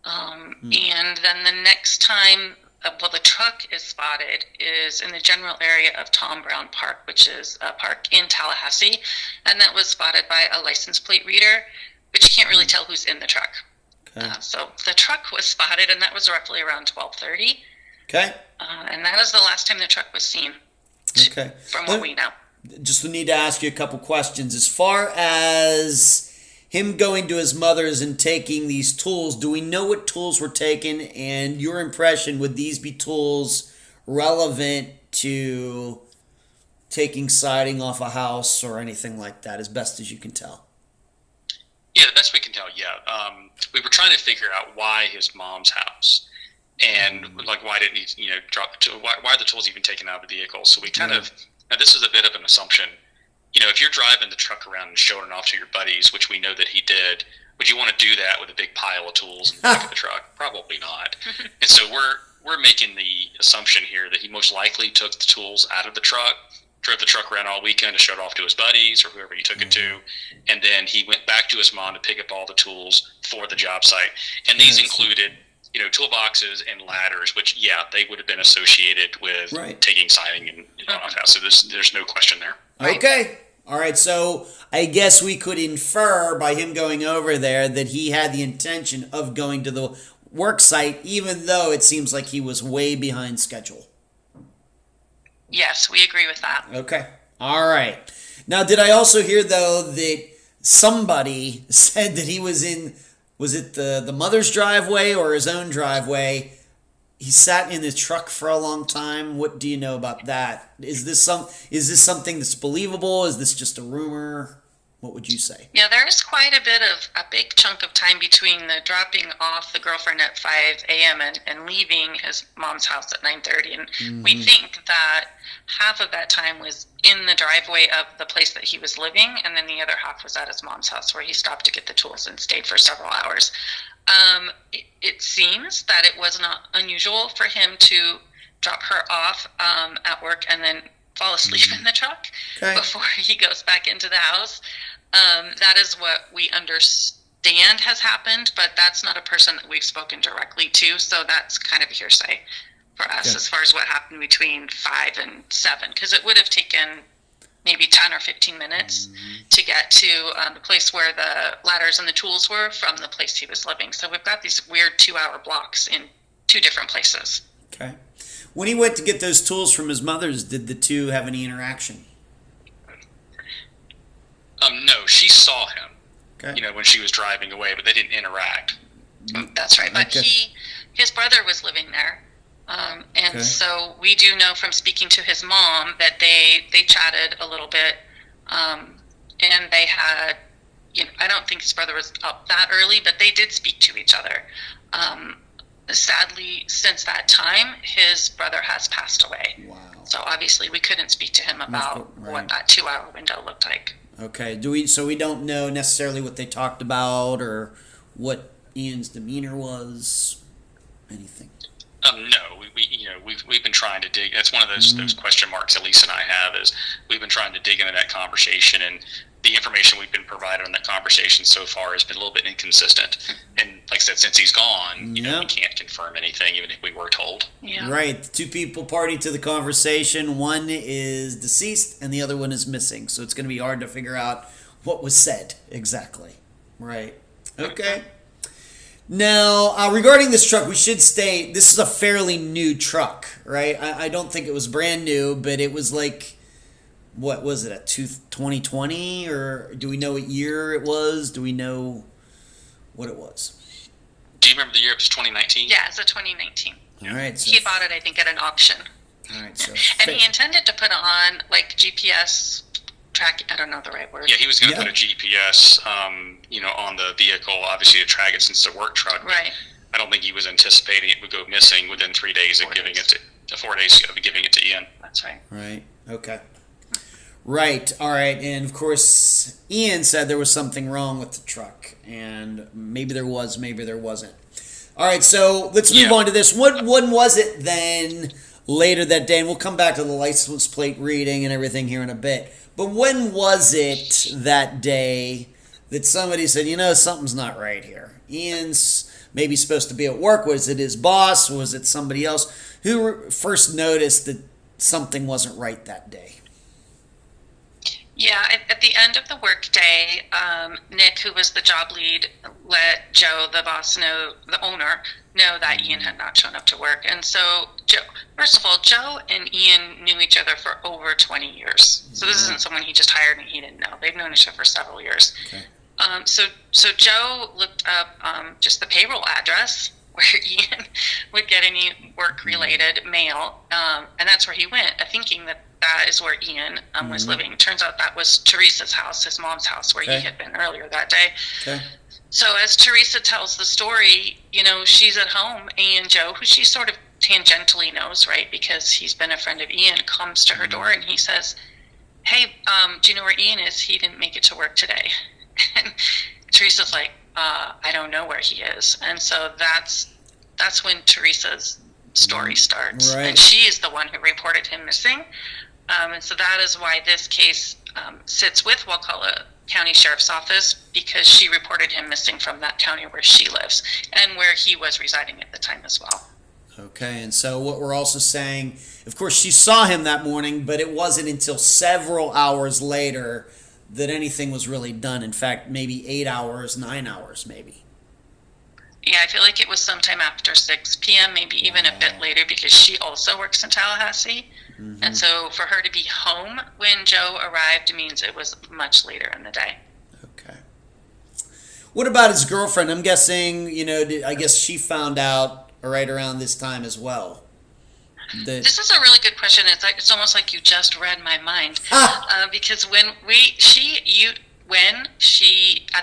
And then the next time the truck is spotted is in the general area of Tom Brown Park, which is a park in Tallahassee. And that was spotted by a license plate reader, but you can't really tell who's in the truck. Okay. So the truck was spotted, and that was roughly around 12:30. Okay. And that is the last time the truck was seen. Okay. From what we know. Just need to ask you a couple questions. As far as him going to his mother's and taking these tools, do we know what tools were taken? And your impression, would these be tools relevant to taking siding off a house or anything like that, as best as you can tell? Yeah, the best we can tell, yeah. We were trying to figure out why his mom's house, and like why didn't he, why are the tools even taken out of the vehicle? So we kind of, now this is a bit of an assumption. If you're driving the truck around and showing it off to your buddies, which we know that he did, would you want to do that with a big pile of tools in the back of the truck? Probably not. And so we're making the assumption here that he most likely took the tools out of the truck, drove the truck around all weekend to show it off to his buddies or whoever he took it to, and then he went back to his mom to pick up all the tools for the job site. And these included, toolboxes and ladders, which, they would have been associated with taking siding and off house. So there's no question there. Okay. All right. So I guess we could infer by him going over there that he had the intention of going to the work site, even though it seems like he was way behind schedule. Yes, we agree with that. Okay. All right. Now, did I also hear, though, that somebody said that he was in, was it the mother's driveway or his own driveway? He sat in his truck for a long time. What do you know about that? Is this something that's believable? Is this just a rumor? What would you say? Yeah, there is quite a big chunk of time between the dropping off the girlfriend at 5 a.m. and leaving his mom's house at 9:30. And we think that half of that time was in the driveway of the place that he was living, and then the other half was at his mom's house where he stopped to get the tools and stayed for several hours. It seems that it was not unusual for him to drop her off at work and then fall asleep in the truck before he goes back into the house. That is what we understand has happened, but that's not a person that we've spoken directly to, so that's kind of a hearsay for us as far as what happened between 5 and 7, because it would have taken maybe 10 or 15 minutes to get to the place where the ladders and the tools were from the place he was living. So we've got these weird 2-hour blocks in 2 different places. Okay. When he went to get those tools from his mother's, did the two have any interaction? No, she saw him, Okay. when she was driving away, but they didn't interact. That's right. But Okay. his brother was living there. And Okay. so we do know from speaking to his mom that they chatted a little bit. And they had, I don't think his brother was up that early, but they did speak to each other. Sadly, since that time, his brother has passed away. Wow. So obviously we couldn't speak to him about Right. what that 2-hour window looked like. Okay. So we don't know necessarily what they talked about or what Ian's demeanor was? Anything? No, we've been trying to dig. That's one of those question marks Elise and I have, is we've been trying to dig into that conversation, and the information we've been provided on that conversation so far has been a little bit inconsistent. And like I said, since he's gone, we can't confirm anything, even if we were told. Yeah. Right. The 2 people party to the conversation. One is deceased and the other one is missing. So it's going to be hard to figure out what was said exactly. Right. Okay. Now, regarding this truck, we should state this is a fairly new truck, right? I don't think it was brand new, but it was like, what was it, 2020? Or do we know what year it was? Do we know what it was? Do you remember the year? It was 2019? Yeah, it's a 2019. All right. So, He bought it, I think, at an auction. all right. So, And he intended to put on, like, GPS track. I don't know the right word. Yeah, he was going to put a GPS, on the vehicle, obviously to track it since it's a work truck. Right. I don't think he was anticipating it would go missing within 3 days of giving it to 4 days of giving it to Ian. That's right. Right. Okay. Right. All right. And of course, Ian said there was something wrong with the truck, and maybe there was, maybe there wasn't. All right. So let's move on to this. When was it then? Later that day, and we'll come back to the license plate reading and everything here in a bit. But when was it that day that somebody said, something's not right here? Ian's maybe supposed to be at work. Was it his boss? Was it somebody else? Who first noticed that something wasn't right that day? Yeah, at the end of the workday, Nick, who was the job lead, let Joe, the boss, the owner, know that Ian had not shown up to work. And so, first of all, Joe and Ian knew each other for over 20 years. So this isn't someone he just hired and he didn't know. They've known each other for several years. Okay. So Joe looked up just the payroll address where Ian would get any work-related mail, and that's where he went, thinking that is where Ian was living. Turns out that was Teresa's house, his mom's house, where he had been earlier that day. Okay. So as Teresa tells the story, she's at home, and Joe, who she sort of tangentially knows, right, because he's been a friend of Ian, comes to her door and he says, "Hey, do you know where Ian is? He didn't make it to work today." And Teresa's like, "I don't know where he is." And so that's when Teresa's story starts. Right. And she is the one who reported him missing. And so that is why this case sits with Wakulla County Sheriff's Office, because she reported him missing from that county where she lives and where he was residing at the time as well. Okay, and so what we're also saying, of course, she saw him that morning, but it wasn't until several hours later that anything was really done. In fact, maybe 8 hours, 9 hours, maybe. Yeah, I feel like it was sometime after 6 p.m., maybe even a bit later, because she also works in Tallahassee. Mm-hmm. And so for her to be home when Joe arrived means it was much later in the day. Okay. What about his girlfriend? I'm guessing, I guess she found out right around this time as well. This is a really good question. It's almost like you just read my mind. Because at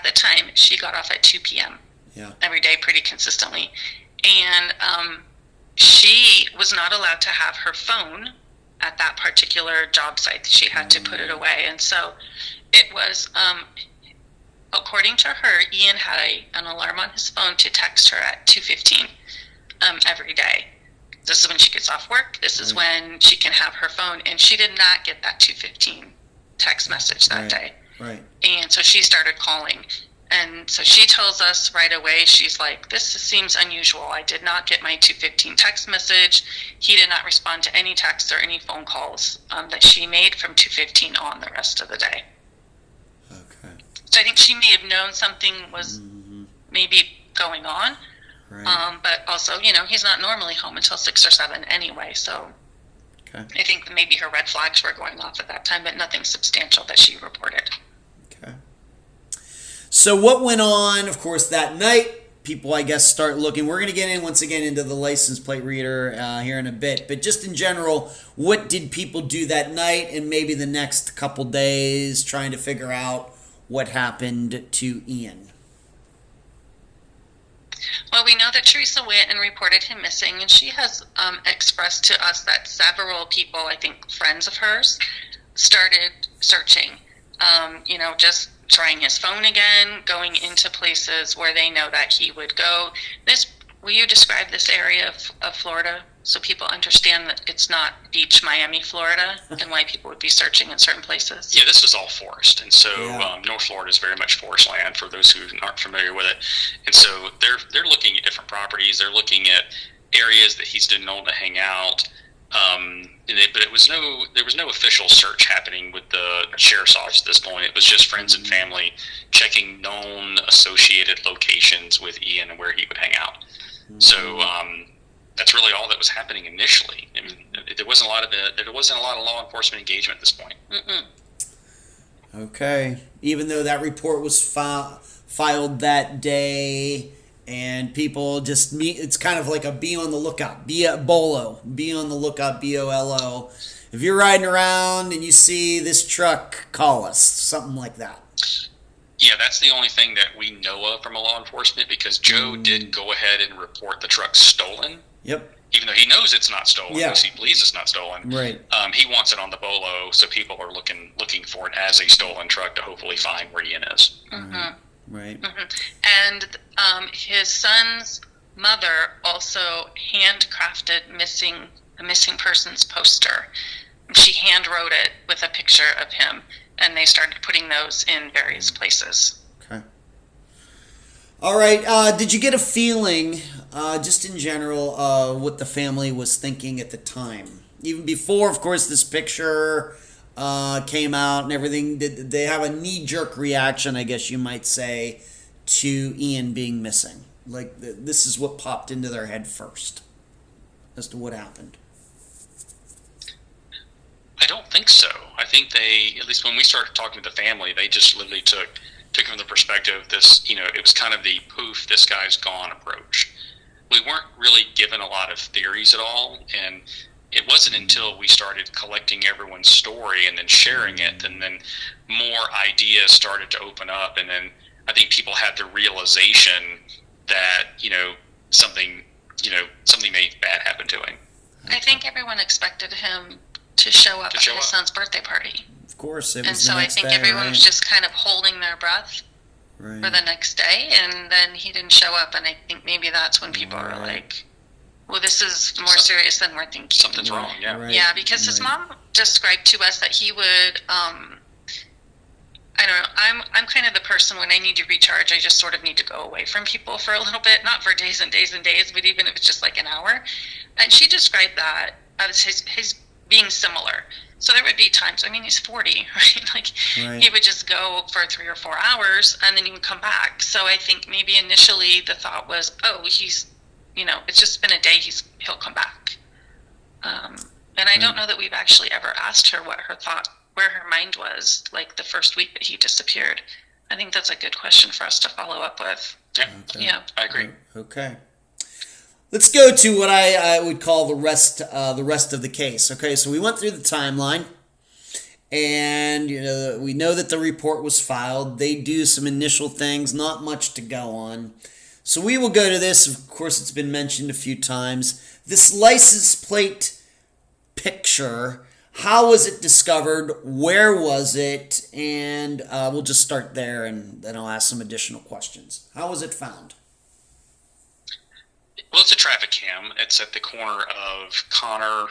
the time, she got off at 2 p.m. Yeah. Every day pretty consistently. And she was not allowed to have her phone at that particular job site. She had to put it away. And so it was, according to her, Ian had an alarm on his phone to text her at 2:15 every day. This is when she gets off work. This is when she can have her phone. And she did not get that 2:15 text message that day. Right. And so she started calling. And so she tells us right away, she's like, this seems unusual. I did not get my 2:15 text message. He did not respond to any texts or any phone calls that she made from 2:15 on the rest of the day. Okay. So I think she may have known something was maybe going on. Right. But also, he's not normally home until 6 or 7 anyway. So Okay. I think that maybe her red flags were going off at that time, but nothing substantial that she reported. Okay. So what went on, of course, that night? People, I guess, start looking. We're going to get in once again into the license plate reader here in a bit. But just in general, what did people do that night and maybe the next couple days trying to figure out what happened to Ian? Well, we know that Teresa went and reported him missing, and she has expressed to us that several people, I think friends of hers, started searching. Just trying his phone again, going into places where they know that he would go. Will you describe this area of Florida so people understand that it's not beach Miami, Florida, and why people would be searching in certain places? Yeah, this is all forest, and so North Florida is very much forest land for those who aren't familiar with it. And so they're looking at different properties. They're looking at areas that he's been known to hang out. But there was no official search happening with the sheriff's office at this point. It was just friends and family checking known associated locations with Ian and where he would hang out. So that's really all that was happening initially. I mean, there wasn't a lot of law enforcement engagement at this point. Okay. Even though that report was filed that day, and people just meet, it's kind of like a be on the lookout, be on the lookout, BOLO. If you're riding around and you see this truck, call us, something like that. Yeah, that's the only thing that we know of from a law enforcement, because Joe did go ahead and report the truck stolen. Yep. Even though he knows it's not stolen, because he believes it's not stolen. Right. He wants it on the BOLO, so people are looking for it as a stolen truck to hopefully find where Ian is. Mm-hmm. Right. Mm-hmm. And his son's mother also handcrafted a missing persons poster. She hand wrote it with a picture of him, and they started putting those in various places. Okay. All right. Did you get a feeling, just in general, what the family was thinking at the time? Even before, of course, this picture came out and everything. Did they have a knee-jerk reaction, I guess you might say, to Ian being missing? Like, this is what popped into their head first as to what happened. I don't think so. I think they, at least when we started talking to the family, they just literally took it from the perspective, it was kind of the poof, this guy's gone approach. We weren't really given a lot of theories at all, and it wasn't until we started collecting everyone's story and then sharing it, and then more ideas started to open up, and then I think people had the realization that, something may bad happen to him. I think everyone expected him to show up at his son's birthday party. Of course, it was. And so I think everyone was just kind of holding their breath for the next day, and then he didn't show up, and I think maybe that's when people were like, well, this is more serious than we're thinking. Something's wrong, yeah. Right. Yeah, because his mom described to us that he would, I don't know, I'm kind of the person when I need to recharge, I just sort of need to go away from people for a little bit, not for days and days and days, but even if it's just like an hour. And she described that as his being similar. So there would be times, he's 40, right? Like, he would just go for 3 or 4 hours, and then he would come back. So I think maybe initially the thought was, oh, he's, it's just been a day, he'll come back. And I don't know that we've actually ever asked her what her thought, where her mind was, like the first week that he disappeared. I think that's a good question for us to follow up with. Yeah, yeah. I agree. Okay. Let's go to what I would call the rest of the case. Okay, so we went through the timeline, and we know that the report was filed. They do some initial things, not much to go on. So we will go to this. Of course, it's been mentioned a few times. This license plate picture. How was it discovered? Where was it? And we'll just start there, and then I'll ask some additional questions. How was it found? Well, it's a traffic cam. It's at the corner of Connor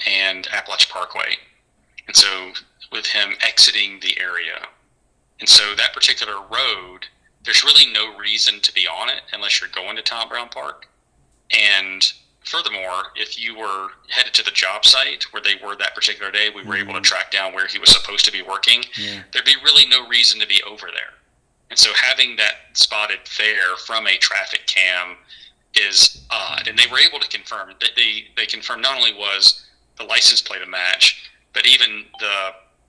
and Appalachian Parkway. And so with him exiting the area. And so that particular road there's really no reason to be on it unless you're going to Tom Brown Park. And furthermore, if you were headed to the job site where they were that particular day, we were able to track down where he was supposed to be working. There'd be really no reason to be over there. And so having that spotted there from a traffic cam is odd. And they were able to confirm that they confirmed not only was the license plate a match, but even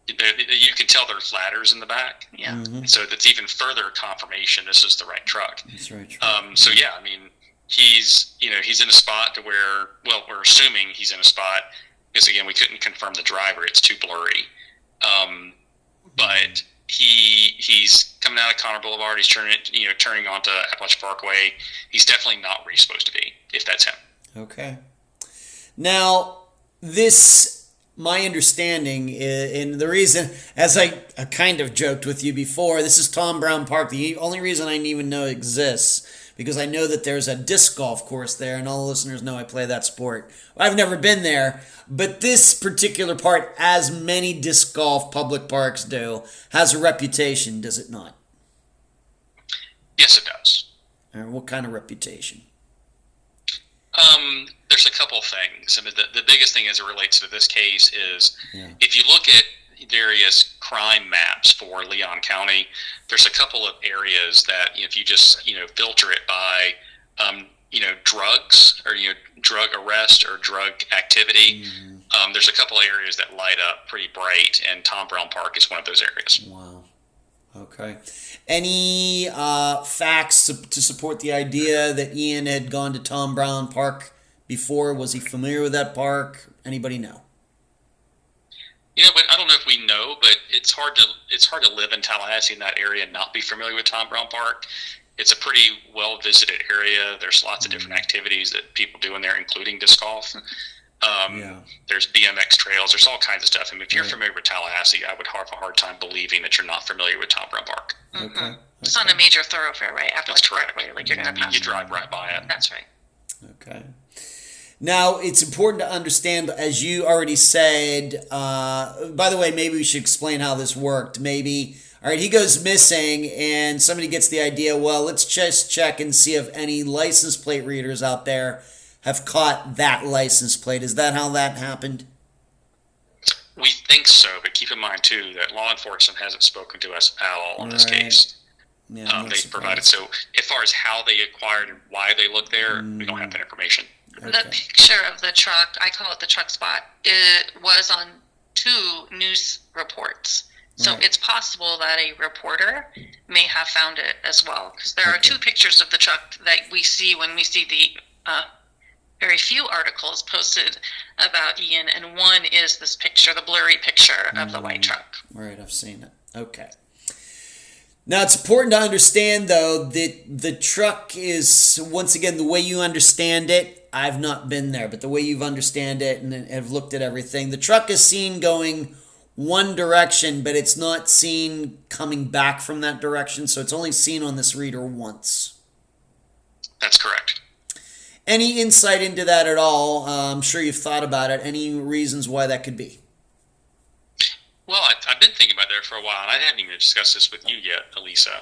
you can tell there's ladders in the back. Yeah. So that's even further confirmation this is the right truck. That's right. So yeah, I mean, he's in a spot to where, well, we're assuming he's in a spot because again, we couldn't confirm the driver. It's too blurry. But he's coming out of Connor Boulevard. He's turning onto Appalachian Parkway. He's definitely not where he's supposed to be, if that's him. Okay. Now, my understanding, and the reason, as I kind of joked with you before, this is Tom Brown Park. The only reason I even know it exists because I know that there's a disc golf course there, and all the listeners know I play that sport. I've never been there, but this particular part, as many disc golf public parks do, has a reputation, does it not? Yes, it does. What kind of reputation? There's a couple things. I mean, the biggest thing as it relates to this case is if you look at various crime maps for Leon County, there's a couple of areas that if you just filter it by drugs or drug arrest or drug activity, there's a couple of areas that light up pretty bright, and Tom Brown Park is one of those areas. Wow. Okay. Any facts to support the idea that Ian had gone to Tom Brown Park before? Was he familiar with that park? Anybody know? But I don't know if we know, but it's hard to live in Tallahassee in that area and not be familiar with Tom Brown Park. It's a pretty well visited area. There's lots of different activities that people do in there, including disc golf. There's BMX trails. There's all kinds of stuff. And if you're familiar with Tallahassee, I would have a hard time believing that you're not familiar with Tom Brown Park. Okay. It's on a major thoroughfare, right? That's correct. Like you're going to pass. You drive right by it. That's right. Okay. Now, it's important to understand, as you already said, by the way, maybe we should explain how this worked. Maybe, all right, he goes missing and somebody gets the idea, well, let's just check and see if any license plate readers out there have caught that license plate. Is that how that happened? We think so, but keep in mind, too, that law enforcement hasn't spoken to us at all on this case. Yeah, they provided, so as far as how they acquired and why they looked there, we don't have that information. Okay. The picture of the truck, I call it the truck spot, it was on 2 news reports. So it's possible that a reporter may have found it as well. Because there are 2 pictures of the truck that we see when we see the very few articles posted about Ian. And one is this picture, the blurry picture of the white truck. Right, I've seen it. Okay. Now, it's important to understand, though, that the truck is, once again, the way you understand it, I've not been there, but the way you've understand it and have looked at everything, the truck is seen going one direction, but it's not seen coming back from that direction, so it's only seen on this reader once. That's correct. Any insight into that at all? I'm sure you've thought about it. Any reasons why that could be? Well, I've been thinking about that for a while, and I hadn't even discussed this with you yet, Elisa.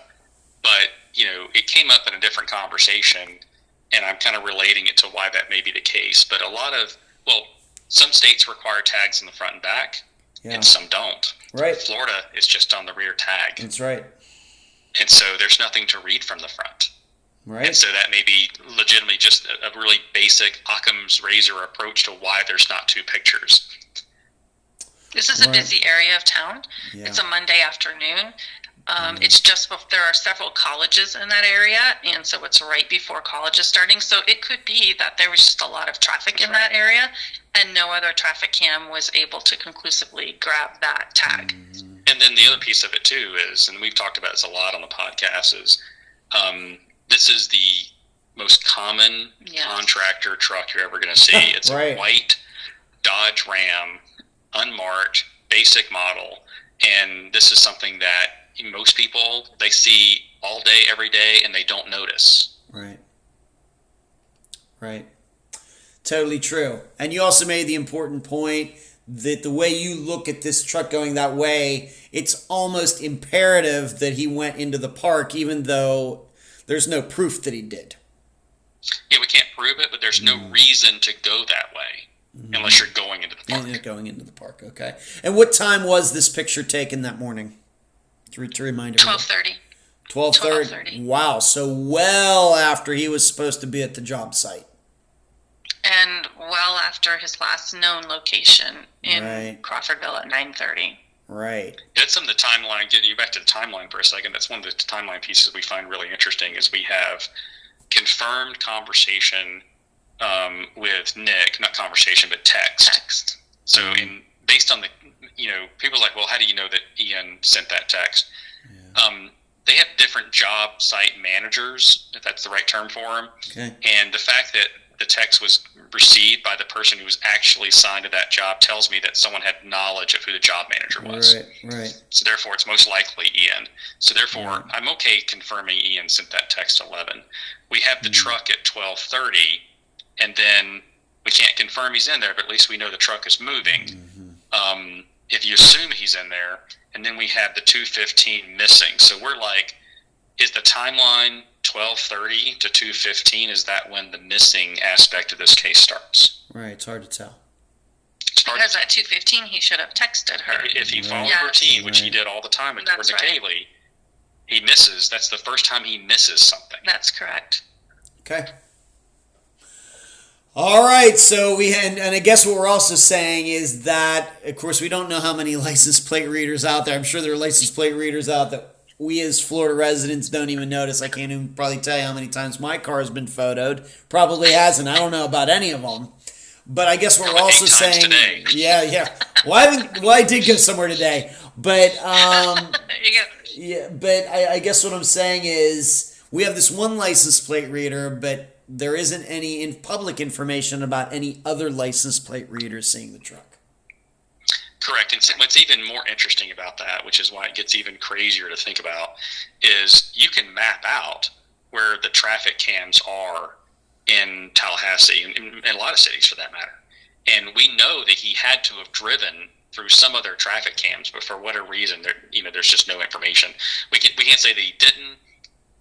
But, it came up in a different conversation, and I'm kind of relating it to why that may be the case. But some states require tags in the front and back, and some don't. Right. Florida is just on the rear tag. That's right. And so there's nothing to read from the front. Right. And so that may be legitimately just a really basic Occam's razor approach to why there's not 2 pictures. This is a busy area of town. Yeah. It's a Monday afternoon. It's just there are several colleges in that area, and so it's right before college is starting. So it could be that there was just a lot of traffic in that area, and no other traffic cam was able to conclusively grab that tag. And then the other piece of it too is, and we've talked about this a lot on the podcast, is this is the most common contractor truck you're ever going to see. It's a white Dodge Ram, unmarked, basic model, and this is something that most people, they see all day, every day, and they don't notice. Right. Totally true. And you also made the important point that the way you look at this truck going that way, it's almost imperative that he went into the park, even though there's no proof that he did. Yeah, we can't prove it, but there's no reason to go that way unless you're going into the park. Yeah, going into the park, okay. And what time was this picture taken that morning? To remind everybody. 12:30. 12:30. Wow, so well after he was supposed to be at the job site. And well after his last known location in Crawfordville at 9:30. Right. That's some of the timeline. Getting you back to the timeline for a second, that's one of the timeline pieces we find really interesting is we have confirmed conversation with Nick, not conversation, but text. So based on the, people are like, well, how do you know that Ian sent that text? Yeah. They have different job site managers, if that's the right term for them. Okay. And the fact that the text was received by the person who was actually assigned to that job tells me that someone had knowledge of who the job manager was. Right. So therefore, it's most likely Ian. So therefore, I'm okay confirming Ian sent that text at 11. We have the truck at 12:30, and then we can't confirm he's in there, but at least we know the truck is moving. If you assume he's in there, and then we have the 2:15 missing. So we're like, is the timeline 12:30 to 2:15? Is that when the missing aspect of this case starts? Right, it's hard to tell. Because at 2:15 he should have texted her. If he followed routine, which he did all the time with Jordan Kaylee, he misses. That's the first time he misses something. That's correct. Okay. All right, so and I guess what we're also saying is that, of course, we don't know how many license plate readers out there. I'm sure there are license plate readers out that we as Florida residents don't even notice. I can't even probably tell you how many times my car has been photoed. Probably hasn't. I don't know about any of them. But I guess we're also saying, today. Yeah. Well, I did go somewhere today, but but I guess what I'm saying is we have this one license plate reader, but there isn't any public information about any other license plate readers seeing the truck. Correct. And what's even more interesting about that, which is why it gets even crazier to think about, is you can map out where the traffic cams are in Tallahassee and in a lot of cities for that matter. And we know that he had to have driven through some of their traffic cams, but for whatever reason, there's just no information. We can't say that he didn't.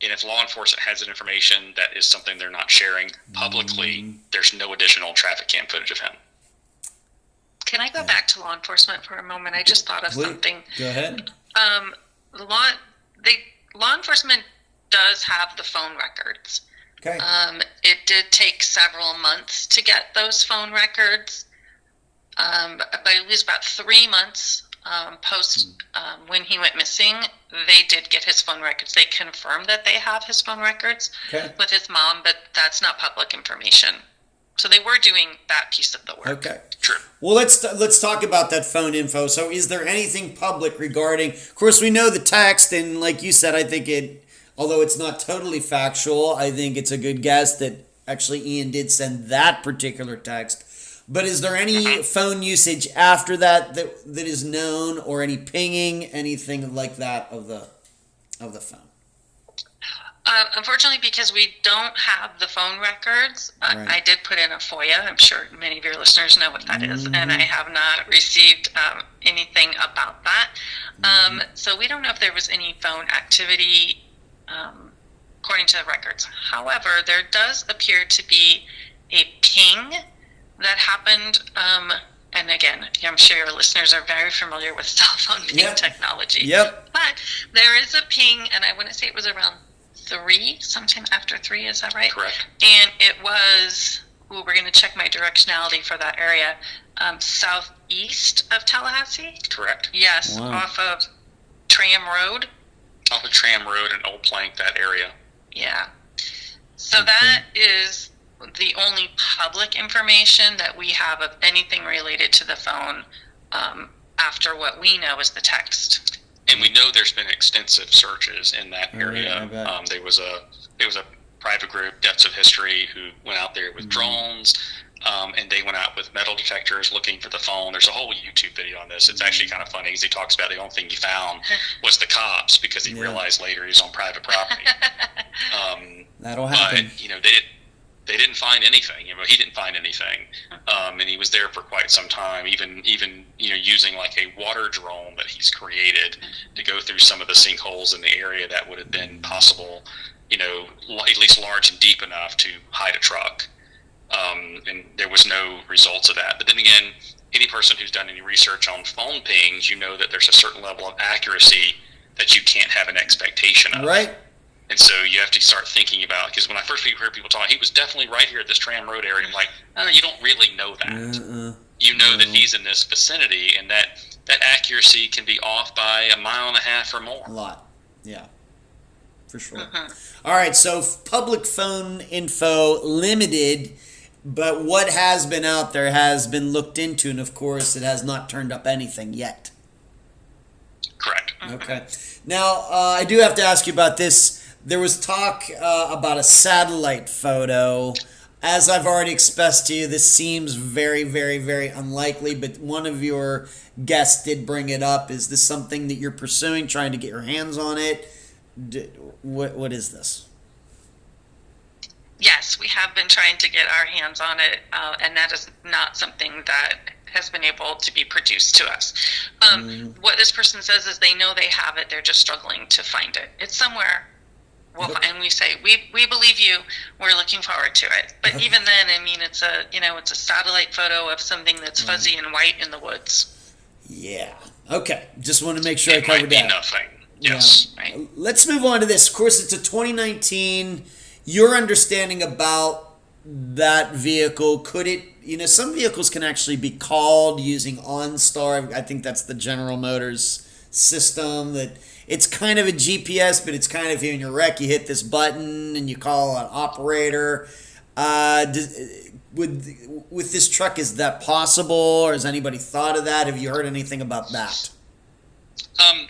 And if law enforcement has that information, that is something they're not sharing publicly. There's no additional traffic cam footage of him. Can I go back to law enforcement for a moment? I just thought of something. Go ahead. Law enforcement does have the phone records. Okay. It did take several months to get those phone records, but it was about 3 months post when he went missing. They did get his phone records. They confirmed that they have his phone records with his mom, but that's not public information. So they were doing that piece of the work. Okay. True. Well, let's talk about that phone info. So is there anything public regarding, of course, we know the text, and like you said, I think although it's not totally factual, I think it's a good guess that actually Ian did send that particular text. But is there any phone usage after that is known, or any pinging, anything like that of the phone? Unfortunately, because we don't have the phone records, I did put in a FOIA. I'm sure many of your listeners know what that is, and I have not received anything about that. So we don't know if there was any phone activity according to the records. However, there does appear to be a ping that happened, and again, I'm sure your listeners are very familiar with cell phone ping technology. Yep. But there is a ping, and I want to say it was around 3, sometime after 3, is that right? Correct. And it was, we're going to check my directionality for that area, southeast of Tallahassee? Correct. Yes, off of Tram Road. Off of Tram Road and Old Plank, that area. Yeah. So that is the only public information that we have of anything related to the phone after what we know is the text. And we know there's been extensive searches in that area. There was a private group, Depths of History, who went out there with drones, and they went out with metal detectors looking for the phone. There's a whole YouTube video on this. It's actually kind of funny, as he talks about the only thing he found was the cops, because he realized later he was on private property. That'll happen. But, they they didn't find anything. He didn't find anything, and he was there for quite some time. Even using like a water drone that he's created to go through some of the sinkholes in the area that would have been possible, at least large and deep enough to hide a truck. And there was no results of that. But then again, any person who's done any research on phone pings, that there's a certain level of accuracy that you can't have an expectation of. Right. And so you have to start thinking about, because when I first heard people talk, he was definitely right here at this tram road area. I'm like, you don't really know that. You know that he's in this vicinity, and that accuracy can be off by 1.5 miles or more. A lot. Yeah. For sure. All right, so public phone info limited, but what has been out there has been looked into, and of course it has not turned up anything yet. Correct. Okay. Now, I do have to ask you about this. There was talk about a satellite photo. As I've already expressed to you, this seems very, very, very unlikely, but one of your guests did bring it up. Is this something that you're pursuing, trying to get your hands on it? What is this? Yes, we have been trying to get our hands on it, and that is not something that has been able to be produced to us. What this person says is they know they have it, they're just struggling to find it. It's somewhere. Well, and we say we believe you. We're looking forward to it. But even then, I mean, it's a satellite photo of something that's fuzzy and white in the woods. Yeah. Okay. Just want to make sure I covered that. Nothing. Yes. Yeah. Right. Let's move on to this. Of course, it's a 2019. Your understanding about that vehicle, could it? Some vehicles can actually be called using OnStar. I think that's the General Motors system that. It's kind of a GPS, but it's kind of in your wreck. You hit this button and you call an operator. With this truck, is that possible, or has anybody thought of that? Have you heard anything about that?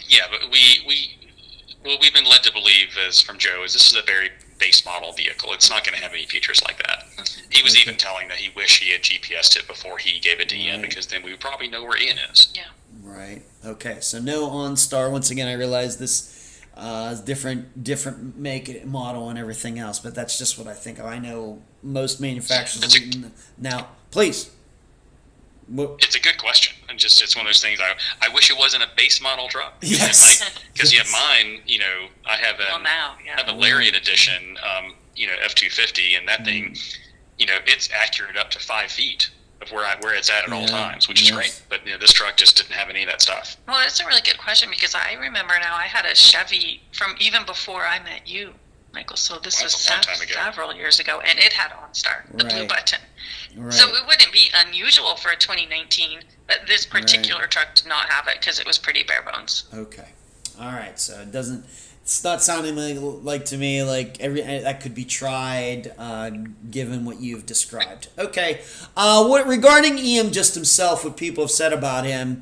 Yeah, but we've been led to believe, as from Joe, is this is a very base model vehicle. It's not going to have any features like that. He was even telling that he wished he had GPSed it before he gave it to Ian, because then we would probably know where Ian is. Yeah. Right. Okay. So no OnStar. Once again, I realize this is different make, model, and everything else, but that's just what I think of. I know most manufacturers now. Please. It's a good question. It's one of those things. I wish it wasn't a base model truck. Yes. Because mine. I have a Lariat edition. F-250, and that thing. It's accurate up to 5 feet. Of where it's at all times, which is great. But this truck just didn't have any of that stuff. Well, that's a really good question, because I remember now I had a Chevy from even before I met you, Michael. So this was several years ago, and it had OnStar, the blue button. Right. So it wouldn't be unusual for a 2019, but this particular truck did not have it because it was pretty bare bones. Okay. All right. So it's not sounding like to me like that could be tried, given what you've described. Okay. Regarding Ian just himself, what people have said about him,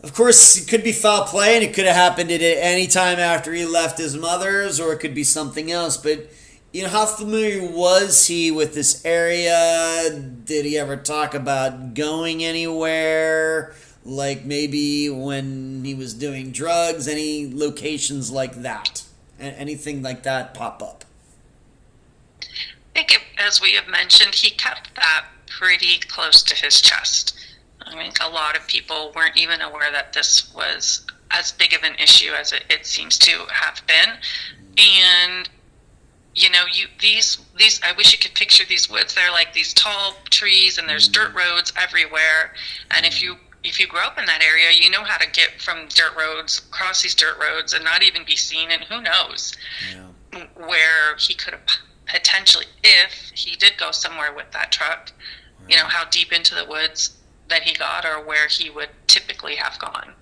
of course, it could be foul play, and it could have happened at any time after he left his mother's, or it could be something else. But how familiar was he with this area? Did he ever talk about going anywhere? Like maybe when he was doing drugs, any locations like that? Anything like that pop up? I think, as we have mentioned, he kept that pretty close to his chest. I mean, a lot of people weren't even aware that this was as big of an issue as it seems to have been. And, these I wish you could picture these woods. They're like these tall trees, and there's dirt roads everywhere. And if you grew up in that area, you know how to get from dirt roads, across these dirt roads, and not even be seen. And who knows where he could have potentially, if he did go somewhere with that truck, how deep into the woods that he got, or where he would typically have gone.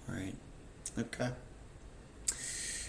Right. Okay.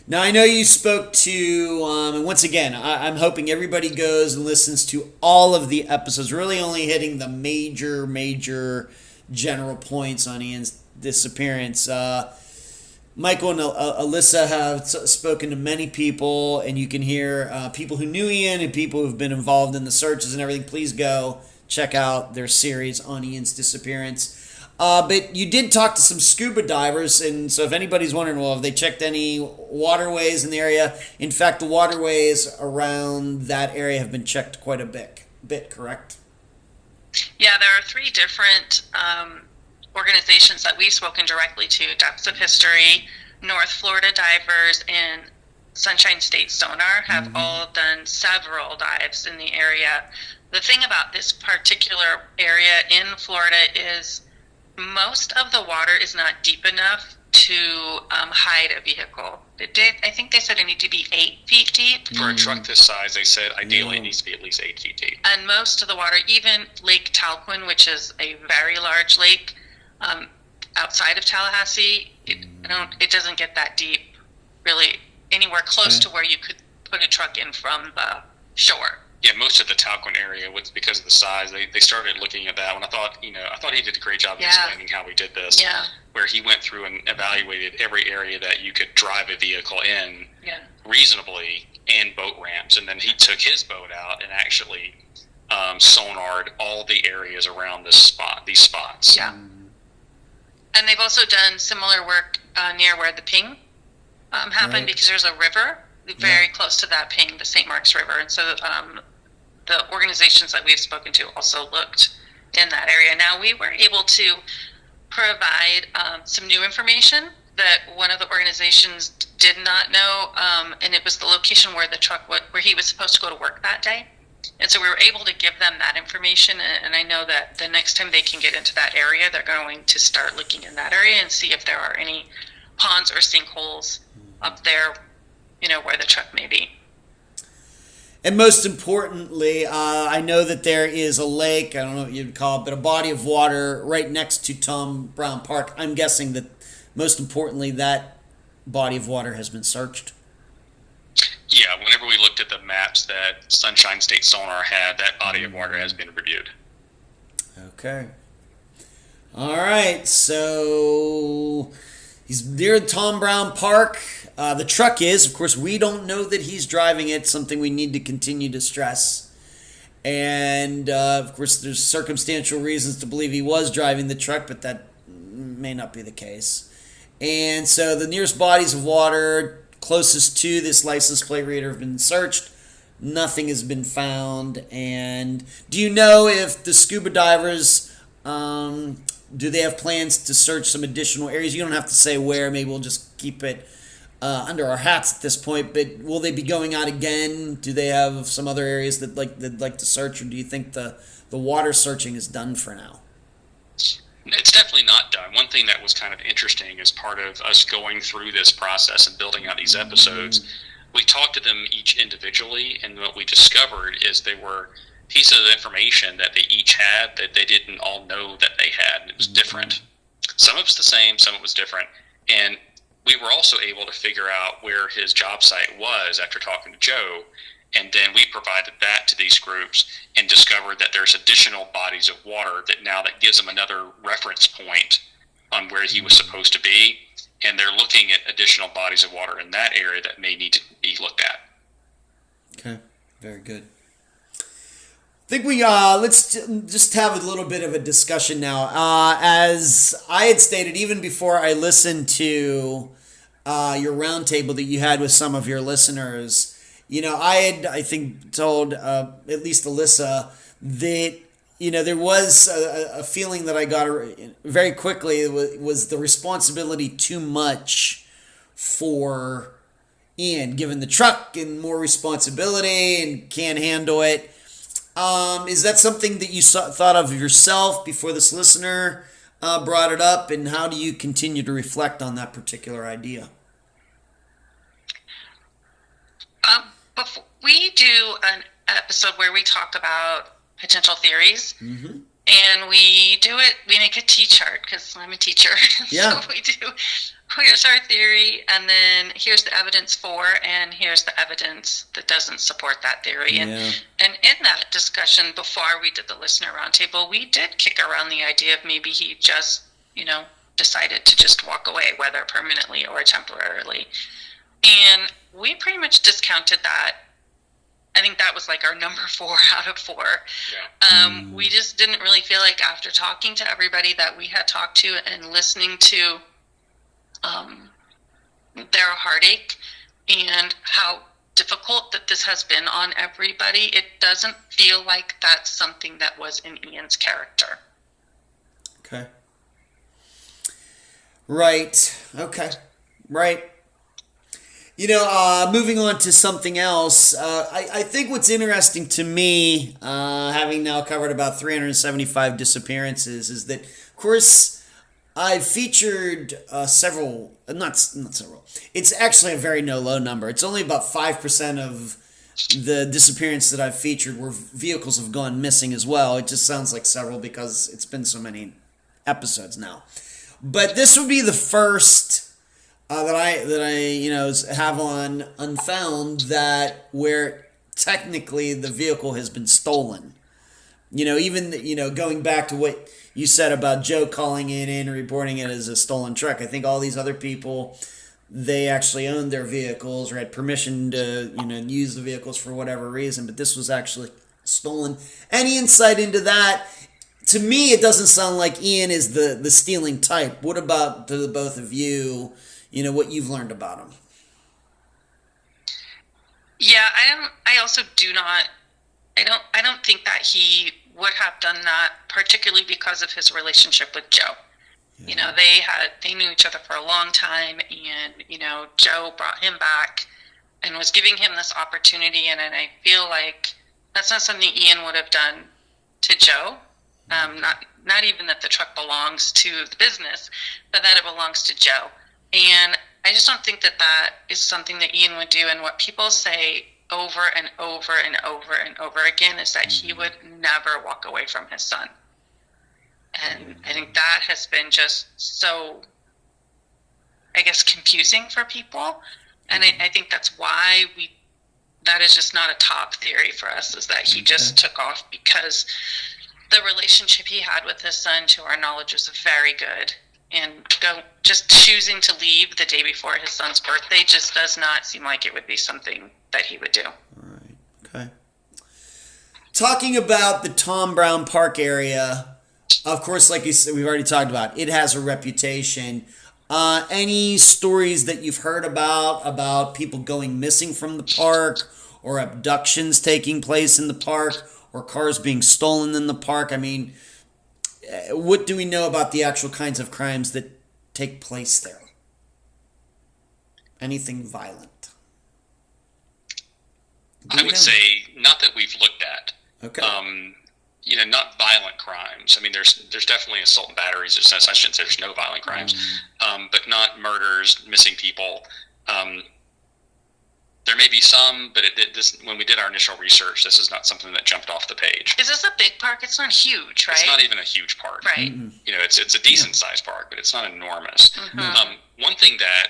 Now, I know you spoke to, and once again, I'm hoping everybody goes and listens to all of the episodes, really only hitting the major general points on Ian's disappearance. Michael and Alyssa have spoken to many people, and you can hear people who knew Ian and people who've been involved in the searches and everything. Please go check out their series on Ian's disappearance. But you did talk to some scuba divers, and so if anybody's wondering, well, have they checked any waterways in the area? In fact, the waterways around that area have been checked quite a bit, correct? Yeah, there are 3 different organizations that we've spoken directly to: Depths of History, North Florida Divers, and Sunshine State Sonar have all done several dives in the area. The thing about this particular area in Florida is most of the water is not deep enough to hide a vehicle. I think they said it needed to be 8 feet deep. For a truck this size, they said ideally it needs to be at least 8 feet deep. And most of the water, even Lake Talquin, which is a very large lake outside of Tallahassee, it doesn't get that deep, really, anywhere close to where you could put a truck in from the shore. Yeah, most of the Talquin area, because of the size, they started looking at that. When I thought he did a great job of explaining how we did this. Yeah. Where he went through and evaluated every area that you could drive a vehicle in reasonably, and boat ramps, and then he took his boat out and actually sonared all the areas around these spots. Yeah. And they've also done similar work near where the ping happened, because there's a river very close to that ping, the St. Mark's River, and so the organizations that we've spoken to also looked in that area. Now, we were able to provide some new information that one of the organizations did not know, and it was the location where the truck where he was supposed to go to work that day. And so we were able to give them that information, and I know that the next time they can get into that area, they're going to start looking in that area and see if there are any ponds or sinkholes up there, where the truck may be. And most importantly, I know that there is a lake, I don't know what you'd call it, but a body of water right next to Tom Brown Park. I'm guessing that most importantly, that body of water has been searched. Yeah, whenever we looked at the maps that Sunshine State Sonar had, that body of water has been reviewed. Okay. All right, so he's near Tom Brown Park. The truck is, of course, we don't know that he's driving it, something we need to continue to stress. And, of course, there's circumstantial reasons to believe he was driving the truck, but that may not be the case. And so the nearest bodies of water closest to this license plate reader have been searched. Nothing has been found. And do you know if the scuba divers, do they have plans to search some additional areas? You don't have to say where. Maybe we'll just keep it under our hats at this point. But will they be going out again? Do they have some other areas that they'd like to search? Or do you think the water searching is done for now? It's definitely not done. One thing that was kind of interesting as part of us going through this process and building out these episodes, we talked to them each individually, and what we discovered is they were pieces of information that they each had that they didn't all know that they had, and it was different. Some of it was the same, some of it was different, and we were also able to figure out where his job site was after talking to Joe, and then we provided that to these groups and discovered that there's additional bodies of water that gives them another reference point on where he was supposed to be. And they're looking at additional bodies of water in that area that may need to be looked at. Okay, very good. I think we, let's just have a little bit of a discussion now. As I had stated, even before I listened to your roundtable that you had with some of your listeners, I had, I think, told at least Alyssa that, there was a feeling that I got very quickly. It was the responsibility too much for Ian, given the truck and more responsibility and can't handle it. Is that something that you thought of yourself before this listener brought it up? And how do you continue to reflect on that particular idea? We do an episode where we talk about potential theories, and we make a T-chart, because I'm a teacher. Yeah. So we do, here's our theory, and then here's the evidence for, and here's the evidence that doesn't support that theory. And in that discussion, before we did the listener roundtable, we did kick around the idea of maybe he just, decided to just walk away, whether permanently or temporarily. And we pretty much discounted that I think that was like our number 4 out of 4. Yeah. We just didn't really feel like, after talking to everybody that we had talked to and listening to their heartache and how difficult that this has been on everybody, it doesn't feel like that's something that was in Ian's character. Okay. Right. Okay. Right. Moving on to something else, I think what's interesting to me, having now covered about 375 disappearances, is that, of course, I've featured several, not several, it's actually a very low number. It's only about 5% of the disappearance that I've featured where vehicles have gone missing as well. It just sounds like several because it's been so many episodes now. But this would be the first that I have on Unfound that where technically the vehicle has been stolen. Even going back to what you said about Joe calling it in and reporting it as a stolen truck. I think all these other people, they actually owned their vehicles or had permission to use the vehicles for whatever reason, but this was actually stolen. Any insight into that? To me, it doesn't sound like Ian is the stealing type. What about to the both of you? What you've learned about him. Yeah, I also do not. I don't think that he would have done that, particularly because of his relationship with Joe. Yeah. They knew each other for a long time, and Joe brought him back and was giving him this opportunity, and I feel like that's not something Ian would have done to Joe. Not even that the truck belongs to the business, but that it belongs to Joe. And I just don't think that is something that Ian would do. And what people say over and over and over and over again is that he would never walk away from his son. And I think that has been just so, I guess, confusing for people. And I think that's why that is just not a top theory for us, is that he just took off because the relationship he had with his son, to our knowledge, was very good. And just choosing to leave the day before his son's birthday just does not seem like it would be something that he would do. All right. Okay. Talking about the Tom Brown Park area, of course, like you said, we've already talked about, it has a reputation. Any stories that you've heard about people going missing from the park, or abductions taking place in the park, or cars being stolen in the park? I mean, what do we know about the actual kinds of crimes that take place there? Anything violent? I would say not that we've looked at. Okay. Not violent crimes. I mean, there's definitely assault and batteries. I shouldn't say there's no violent crimes, but not murders, missing people. There may be some, but when we did our initial research, this is not something that jumped off the page. Is this a big park? It's not huge, right? It's not even a huge park. Right. Mm-hmm. It's a decent-sized park, but it's not enormous. Mm-hmm. One thing that,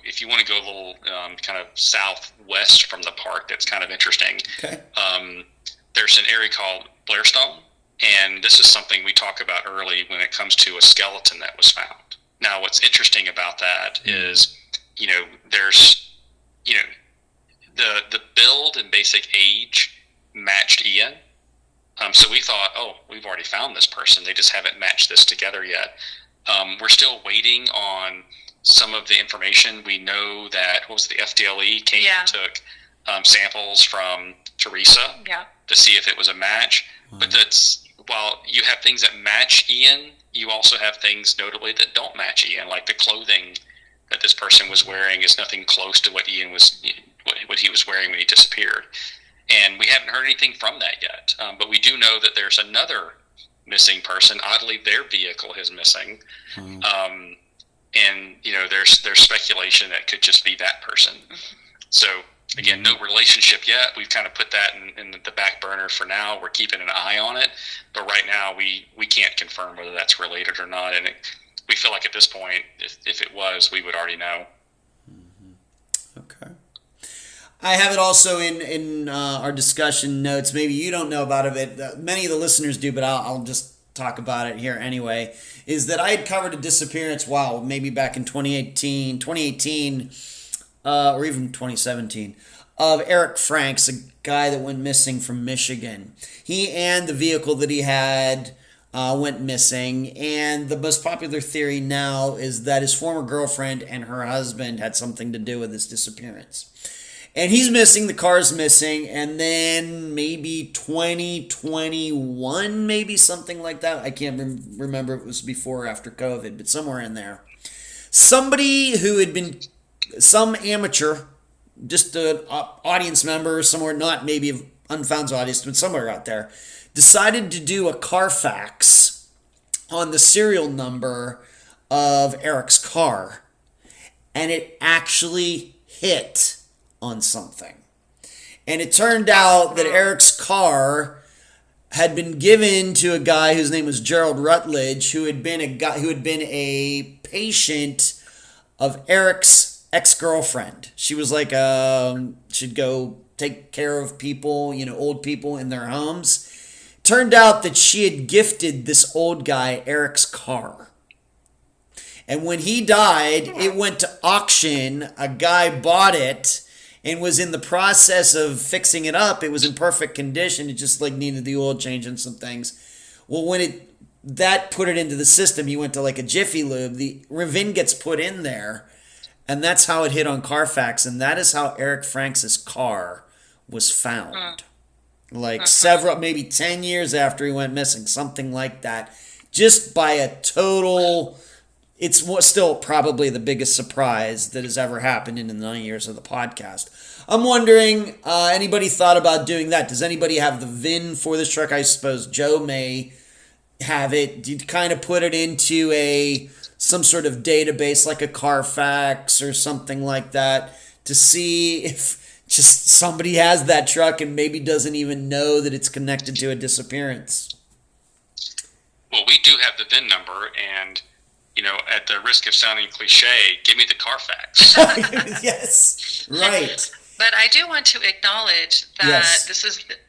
if you want to go a little kind of southwest from the park that's kind of interesting, okay. There's an area called Blairstone, and this is something we talk about early when it comes to a skeleton that was found. Now, what's interesting about that is, there's, the build and basic age matched Ian. So we thought, we've already found this person. They just haven't matched this together yet. We're still waiting on some of the information. We know that, the FDLE came and took samples from Teresa to see if it was a match. Wow. But while you have things that match Ian, you also have things notably that don't match Ian, like the clothing that this person was wearing is nothing close to what he was wearing when he disappeared. And we haven't heard anything from that yet. But we do know that there's another missing person. Oddly, their vehicle is missing. Mm-hmm. And, there's speculation that could just be that person. So, again, no relationship yet. We've kind of put that in the back burner for now. We're keeping an eye on it. But right now, we can't confirm whether that's related or not. And we feel like at this point, if it was, we would already know. Mm-hmm. Okay. I have it also in our discussion notes. Maybe you don't know about it. Many of the listeners do, but I'll just talk about it here anyway. Is that I had covered a disappearance, maybe back in 2018, or even 2017, of Eric Franks, a guy that went missing from Michigan. He and the vehicle that he had went missing, and the most popular theory now is that his former girlfriend and her husband had something to do with his disappearance. And he's missing, the car's missing, and then maybe 2021, maybe something like that. I can't remember if it was before or after COVID, but somewhere in there. Somebody who had been, some amateur, just an audience member somewhere, not maybe Unfound's audience, but somewhere out there, decided to do a Carfax on the serial number of Eric's car. And it actually hit on something. And it turned out that Eric's car had been given to a guy whose name was Gerald Rutledge, who had been a patient of Eric's ex-girlfriend. She was like she'd go take care of people, old people in their homes. Turned out that she had gifted this old guy Eric's car. And when he died, it went to auction. A guy bought it and was in the process of fixing it up. It was in perfect condition. It just needed the oil change and some things. Well, when that put it into the system, he went to a Jiffy Lube. The VIN gets put in there, and that's how it hit on Carfax. And that is how Eric Franks' car was found. Several, maybe 10 years after he went missing, something like that. Just by a total... It's still probably the biggest surprise that has ever happened in the 9 years of the podcast. I'm wondering, anybody thought about doing that? Does anybody have the VIN for this truck? I suppose Joe may have it. Do you kind of put it into some sort of database like a Carfax or something like that to see if just somebody has that truck and maybe doesn't even know that it's connected to a disappearance? Well, we do have the VIN number, and at the risk of sounding cliche, give me the Carfax. Yes, right. But I do want to acknowledge that yes.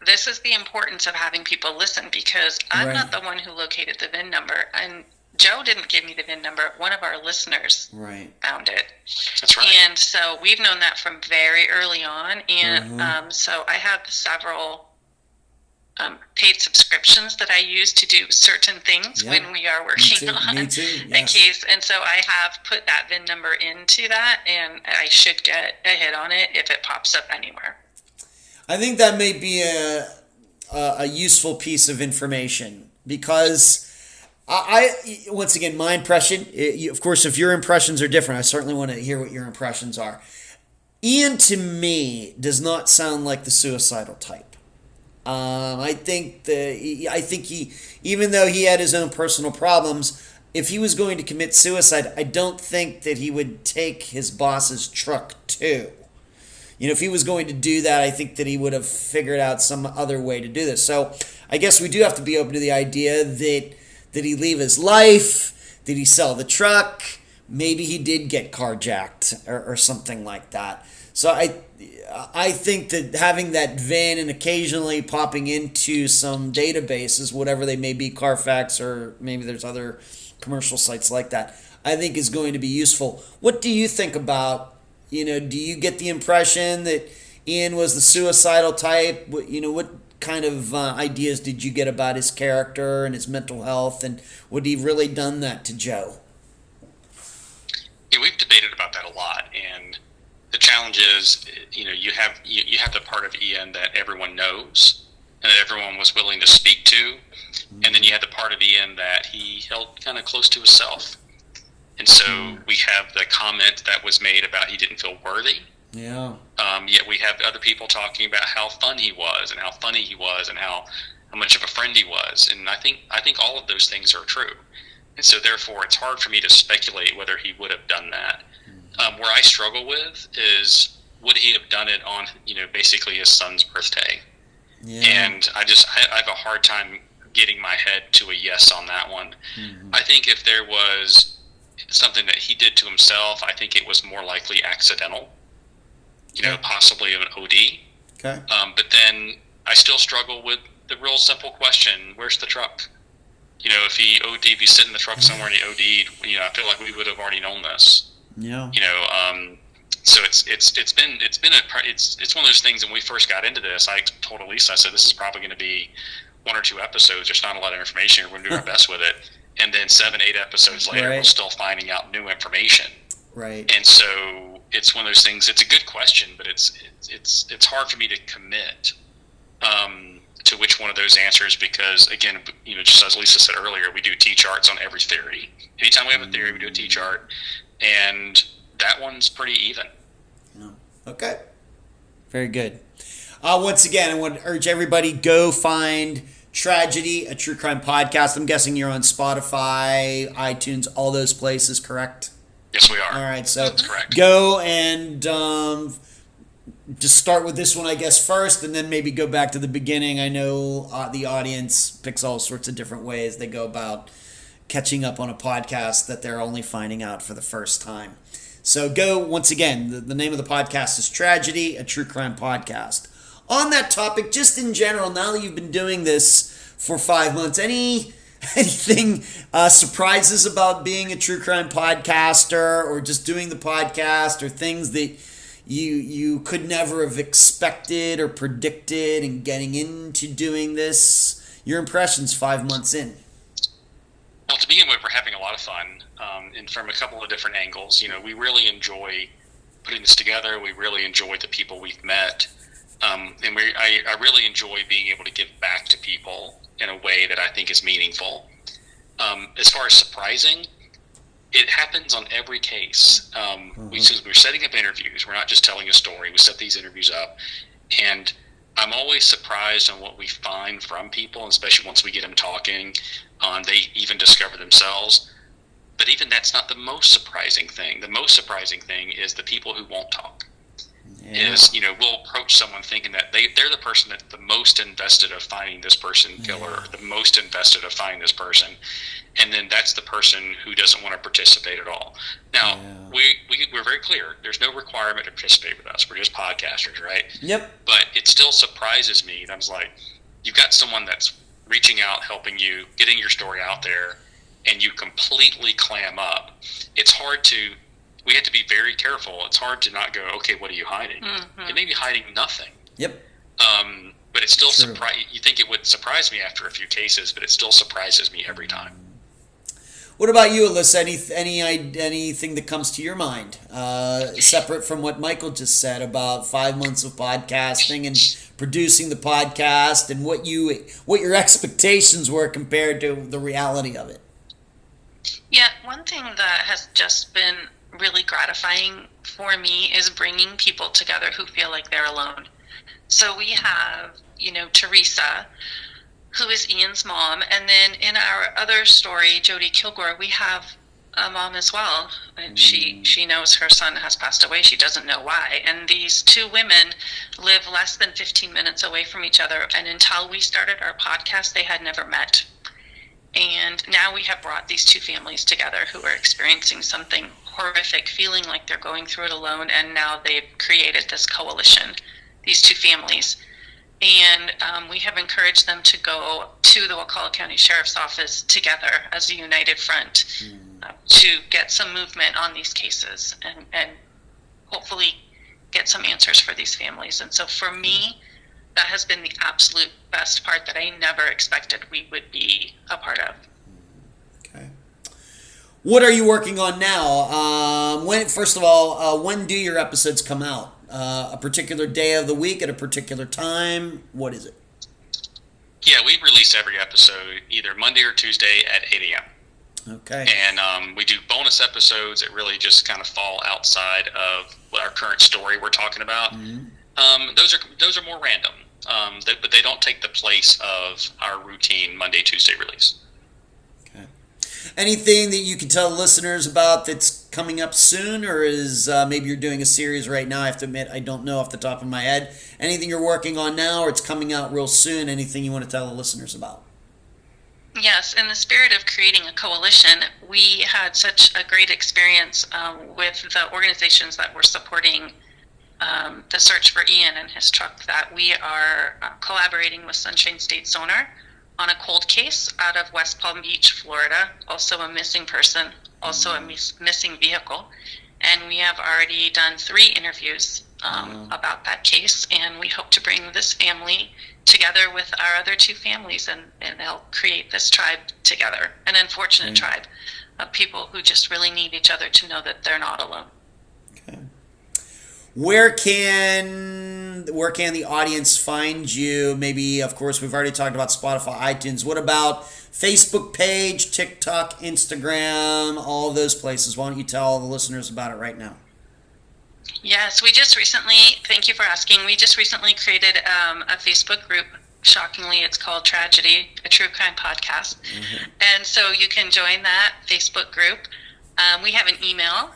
this is the importance of having people listen, because I'm right. not the one who located the VIN number, and Joe didn't give me the VIN number. One of our listeners right. found it. That's right. And so we've known that from very early on, and so I have several paid subscriptions that I use to do certain things when we are working on a case. And so I have put that VIN number into that, and I should get a hit on it if it pops up anywhere. I think that may be a useful piece of information, because I once again, my impression, of course, if your impressions are different, I certainly want to hear what your impressions are. Ian, to me, does not sound like the suicidal type. I think he, even though he had his own personal problems, if he was going to commit suicide, I don't think that he would take his boss's truck too. If he was going to do that, I think that he would have figured out some other way to do this. So I guess we do have to be open to the idea that he leave his life, did he sell the truck, maybe he did get carjacked or something like that. So I think that having that VIN and occasionally popping into some databases, whatever they may be, Carfax or maybe there's other commercial sites like that, I think is going to be useful. What do you think about, do you get the impression that Ian was the suicidal type? What kind of ideas did you get about his character and his mental health, and would he really done that to Joe? Yeah, we've debated about that a lot, and the challenge is, you have the part of Ian that everyone knows and that everyone was willing to speak to, and then you had the part of Ian that he held kind of close to himself. And so we have the comment that was made about he didn't feel worthy. Yeah. Yet we have other people talking about how fun he was and how funny he was and how much of a friend he was. And I think all of those things are true. And so therefore it's hard for me to speculate whether he would have done that. Where I struggle with is, would he have done it on, basically his son's birthday? Yeah. And I have a hard time getting my head to a yes on that one. Mm-hmm. I think if there was something that he did to himself, I think it was more likely accidental, possibly an OD. Okay. But then I still struggle with the real simple question, where's the truck? If he OD'd, if he's sitting in the truck somewhere and he OD'd, I feel like we would have already known this. Yeah. So it's one of those things. When we first got into this, I told Elisa, I said, this is probably going to be 1 or 2 episodes. There's not a lot of information. We're going to do our best with it. And then 7, 8 episodes later, we're still finding out new information. Right. And so it's one of those things. It's a good question, but it's hard for me to commit to which one of those answers, because again, just as Lisa said earlier, we do T-charts on every theory. Anytime we have a theory, we do a T-chart, and that one's pretty even. Okay. Very good. Once again, I want to urge everybody, go find Tragedy, a true crime podcast. I'm guessing you're on Spotify, iTunes, all those places, correct? Yes, we are. All right, so that's correct. Go and just start with this one, I guess, first, and then maybe go back to the beginning. I know the audience picks all sorts of different ways they go about catching up on a podcast that they're only finding out for the first time. So go, once again, the name of the podcast is Tragedy, a true crime podcast. On that topic, just in general, now that you've been doing this for 5 months, anything surprises about being a true crime podcaster, or just doing the podcast, or things that you could never have expected or predicted in getting into doing this? Your impressions 5 months in. Well, to begin with, we're having a lot of fun, and from a couple of different angles. We really enjoy putting this together. We really enjoy the people we've met. And I really enjoy being able to give back to people in a way that I think is meaningful. As far as surprising, it happens on every case. We're setting up interviews. We're not just telling a story. We set these interviews up. And I'm always surprised on what we find from people, especially once we get them talking. They even discover themselves. But even that's not the most surprising thing. The most surprising thing is the people who won't talk. Is we'll approach someone thinking that they're the person that's the most invested of finding this person killer, or the most invested of finding this person, and then that's the person who doesn't want to participate at all. Now we're very clear. There's no requirement to participate with us. We're just podcasters, right? Yep. But it still surprises me. I was like, you've got someone that's reaching out, helping you, getting your story out there, and you completely clam up. It's hard to. We have to be very careful. It's hard to not go, okay, what are you hiding? Mm-hmm. It may be hiding nothing. Yep. But it's still you think it would surprise me after a few cases, but it still surprises me every time. What about you, Alyssa? Anything that comes to your mind, separate from what Michael just said about 5 months of podcasting and producing the podcast, and what your expectations were compared to the reality of it? Yeah, one thing that has just been really gratifying for me is bringing people together who feel like they're alone. So we have, Teresa, who is Ian's mom, and then in our other story, Jody Kilgore, we have a mom as well, and she knows her son has passed away. She doesn't know why, and these 2 women live less than 15 minutes away from each other, and until we started our podcast, they had never met. And now we have brought these 2 families together who are experiencing something horrific, feeling like they're going through it alone, and now they've created this coalition, these 2 families. And we have encouraged them to go to the Wakulla County Sheriff's Office together as a united front to get some movement on these cases and hopefully get some answers for these families. And so for me, that has been the absolute best part that I never expected we would be a part of. Okay. What are you working on now? When do your episodes come out? A particular day of the week at a particular time? What is it? Yeah, we release every episode either Monday or Tuesday at 8 a.m. Okay. And we do bonus episodes that really just kind of fall outside of our current story we're talking about. Mm-hmm. Those are more random, but they don't take the place of our routine Monday, Tuesday release. Okay. Anything that you can tell listeners about that's coming up soon, or is maybe you're doing a series right now? I have to admit, I don't know off the top of my head. Anything you're working on now, or it's coming out real soon? Anything you want to tell the listeners about? Yes, in the spirit of creating a coalition, we had such a great experience with the organizations that were supporting the search for Ian and his truck, that we are collaborating with Sunshine State Sonar on a cold case out of West Palm Beach, Florida, also a missing person, also a missing vehicle. and we have already done 3 interviews about that case, and we hope to bring this family together with our other 2 families, and they'll create this tribe together, an unfortunate tribe of people who just really need each other to know that they're not alone. Okay. Where can the audience find you? Maybe, of course, we've already talked about Spotify, iTunes. What about Facebook page, TikTok, Instagram, all those places? Why don't you tell the listeners about it right now? Yes, we just recently, thank you for asking, we just recently created a Facebook group. Shockingly, it's called Tragedy, a true crime podcast. And so you can join that Facebook group. We have an email,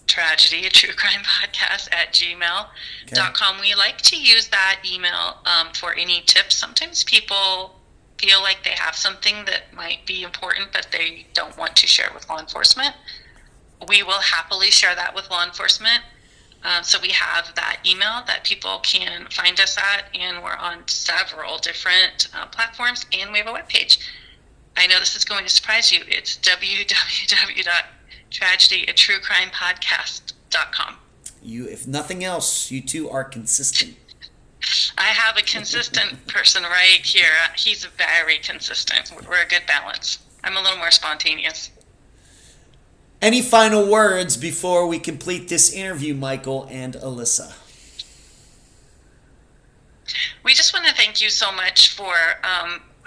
Tragedy, a true crime podcast @gmail.com. We like to use that email for any tips. Sometimes people feel like they have something that might be important, but they don't want to share with law enforcement. We will happily share that with law enforcement. So we have that email that people can find us at, and we're on several different platforms, and we have a webpage. I know this is going to surprise you. It's www.tragedyaTrueCrimePodcast.com. If nothing else, you two are consistent. I have a consistent person right here. He's very consistent. We're a good balance. I'm a little more spontaneous. Any final words before we complete this interview, Michael and Alyssa? We just want to thank you so much for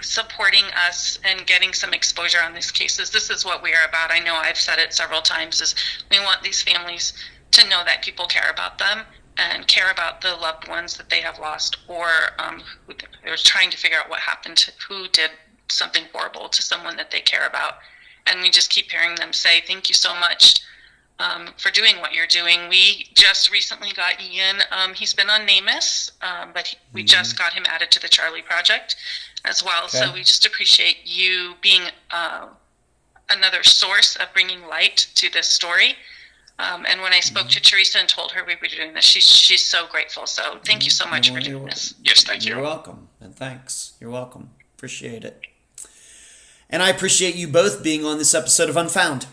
supporting us and getting some exposure on these cases. This is what we are about. I know I've said it several times, is we want these families to know that people care about them and care about the loved ones that they have lost, or they're trying to figure out what happened to who did something horrible to someone that they care about. And we just keep hearing them say, thank you so much for doing what you're doing. We just recently got Ian. He's been on NAMUS, but we just got him added to the Charley Project as well. Okay. So we just appreciate you being another source of bringing light to this story. And when I spoke to Teresa and told her we were doing this, she's so grateful. So thank you so much for doing this. Yes, thank you. You're welcome. And thanks. You're welcome. Appreciate it. And I appreciate you both being on this episode of Unfound.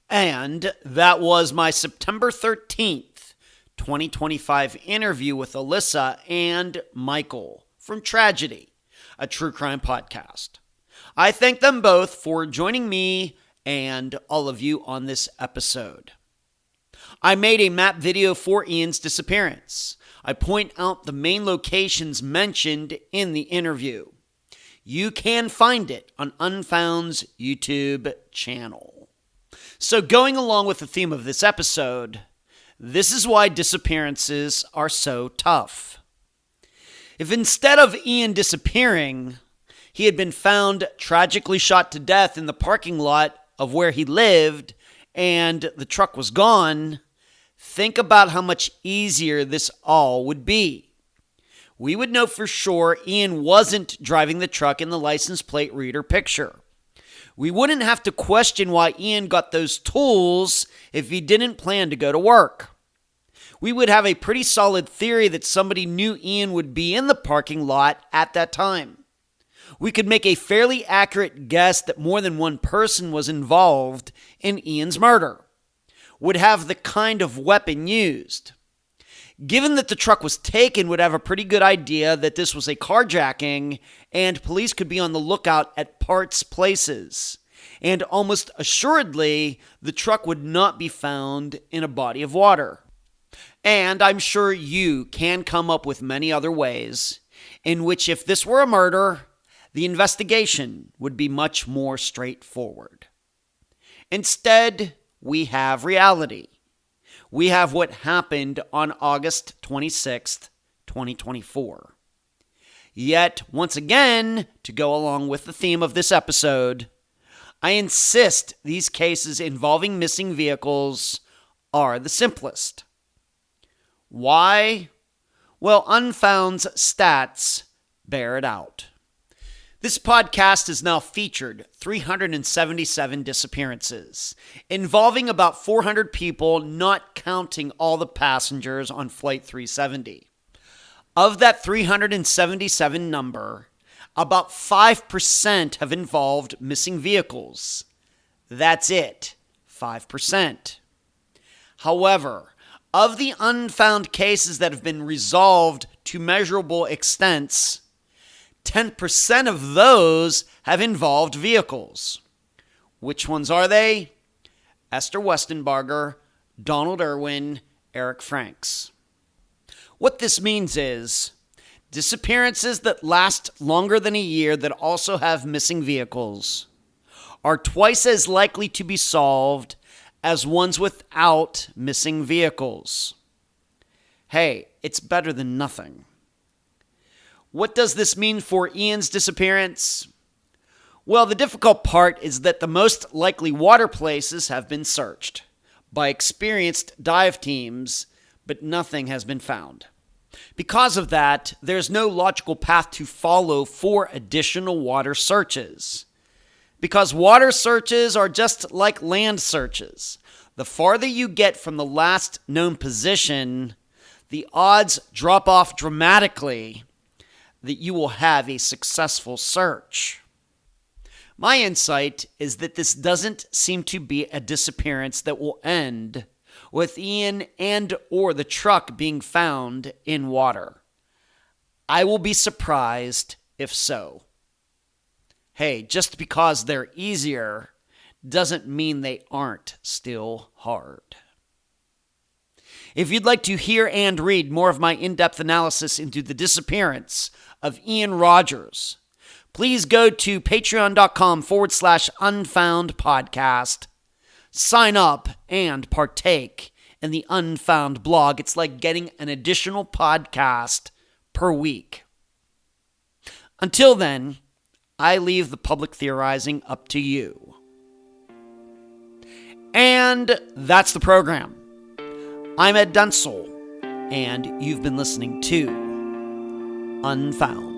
And that was my September 13th, 2025 interview with Alyssa and Michael from Tragedy, a true crime podcast. I thank them both for joining me and all of you on this episode. I made a map video for Ian's disappearance. I point out the main locations mentioned in the interview. You can find it on Unfound's YouTube channel. So going along with the theme of this episode, this is why disappearances are so tough. If instead of Ian disappearing, he had been found tragically shot to death in the parking lot of where he lived and the truck was gone, think about how much easier this all would be. We would know for sure Ian wasn't driving the truck in the license plate reader picture. We wouldn't have to question why Ian got those tools if he didn't plan to go to work. We would have a pretty solid theory that somebody knew Ian would be in the parking lot at that time. We could make a fairly accurate guess that more than one person was involved in Ian's murder, would have the kind of weapon used. Given that the truck was taken, would have a pretty good idea that this was a carjacking, and police could be on the lookout at parts places. And almost assuredly, the truck would not be found in a body of water. And I'm sure you can come up with many other ways in which, if this were a murder, the investigation would be much more straightforward. Instead, we have reality. We have what happened on August 26th, 2024. Yet, once again, to go along with the theme of this episode, I insist these cases involving missing vehicles are the simplest. Why? Well, Unfound's stats bear it out. This podcast has now featured 377 disappearances, involving about 400 people, not counting all the passengers on Flight 370. Of that 377 number, about 5% have involved missing vehicles. That's it, 5%. However, of the unfound cases that have been resolved to measurable extents, 10% of those have involved vehicles. Which ones are they? Esther Westenbarger, Donald Irwin, Eric Franks. What this means is disappearances that last longer than a year that also have missing vehicles are twice as likely to be solved as ones without missing vehicles. Hey, it's better than nothing. What does this mean for Ian's disappearance? Well, the difficult part is that the most likely water places have been searched by experienced dive teams, but nothing has been found. Because of that, there's no logical path to follow for additional water searches. Because water searches are just like land searches. The farther you get from the last known position, the odds drop off dramatically that you will have a successful search. My insight is that this doesn't seem to be a disappearance that will end with Ian and or the truck being found in water. I will be surprised if so. Hey, just because they're easier doesn't mean they aren't still hard. If you'd like to hear and read more of my in-depth analysis into the disappearance of Ian Rogers, please go to patreon.com/Unfound Podcast. Sign up and partake in the Unfound blog. It's like getting an additional podcast per week. Until then, I leave the public theorizing up to you. And that's the program. I'm Ed Dunsel, and you've been listening to Unfound.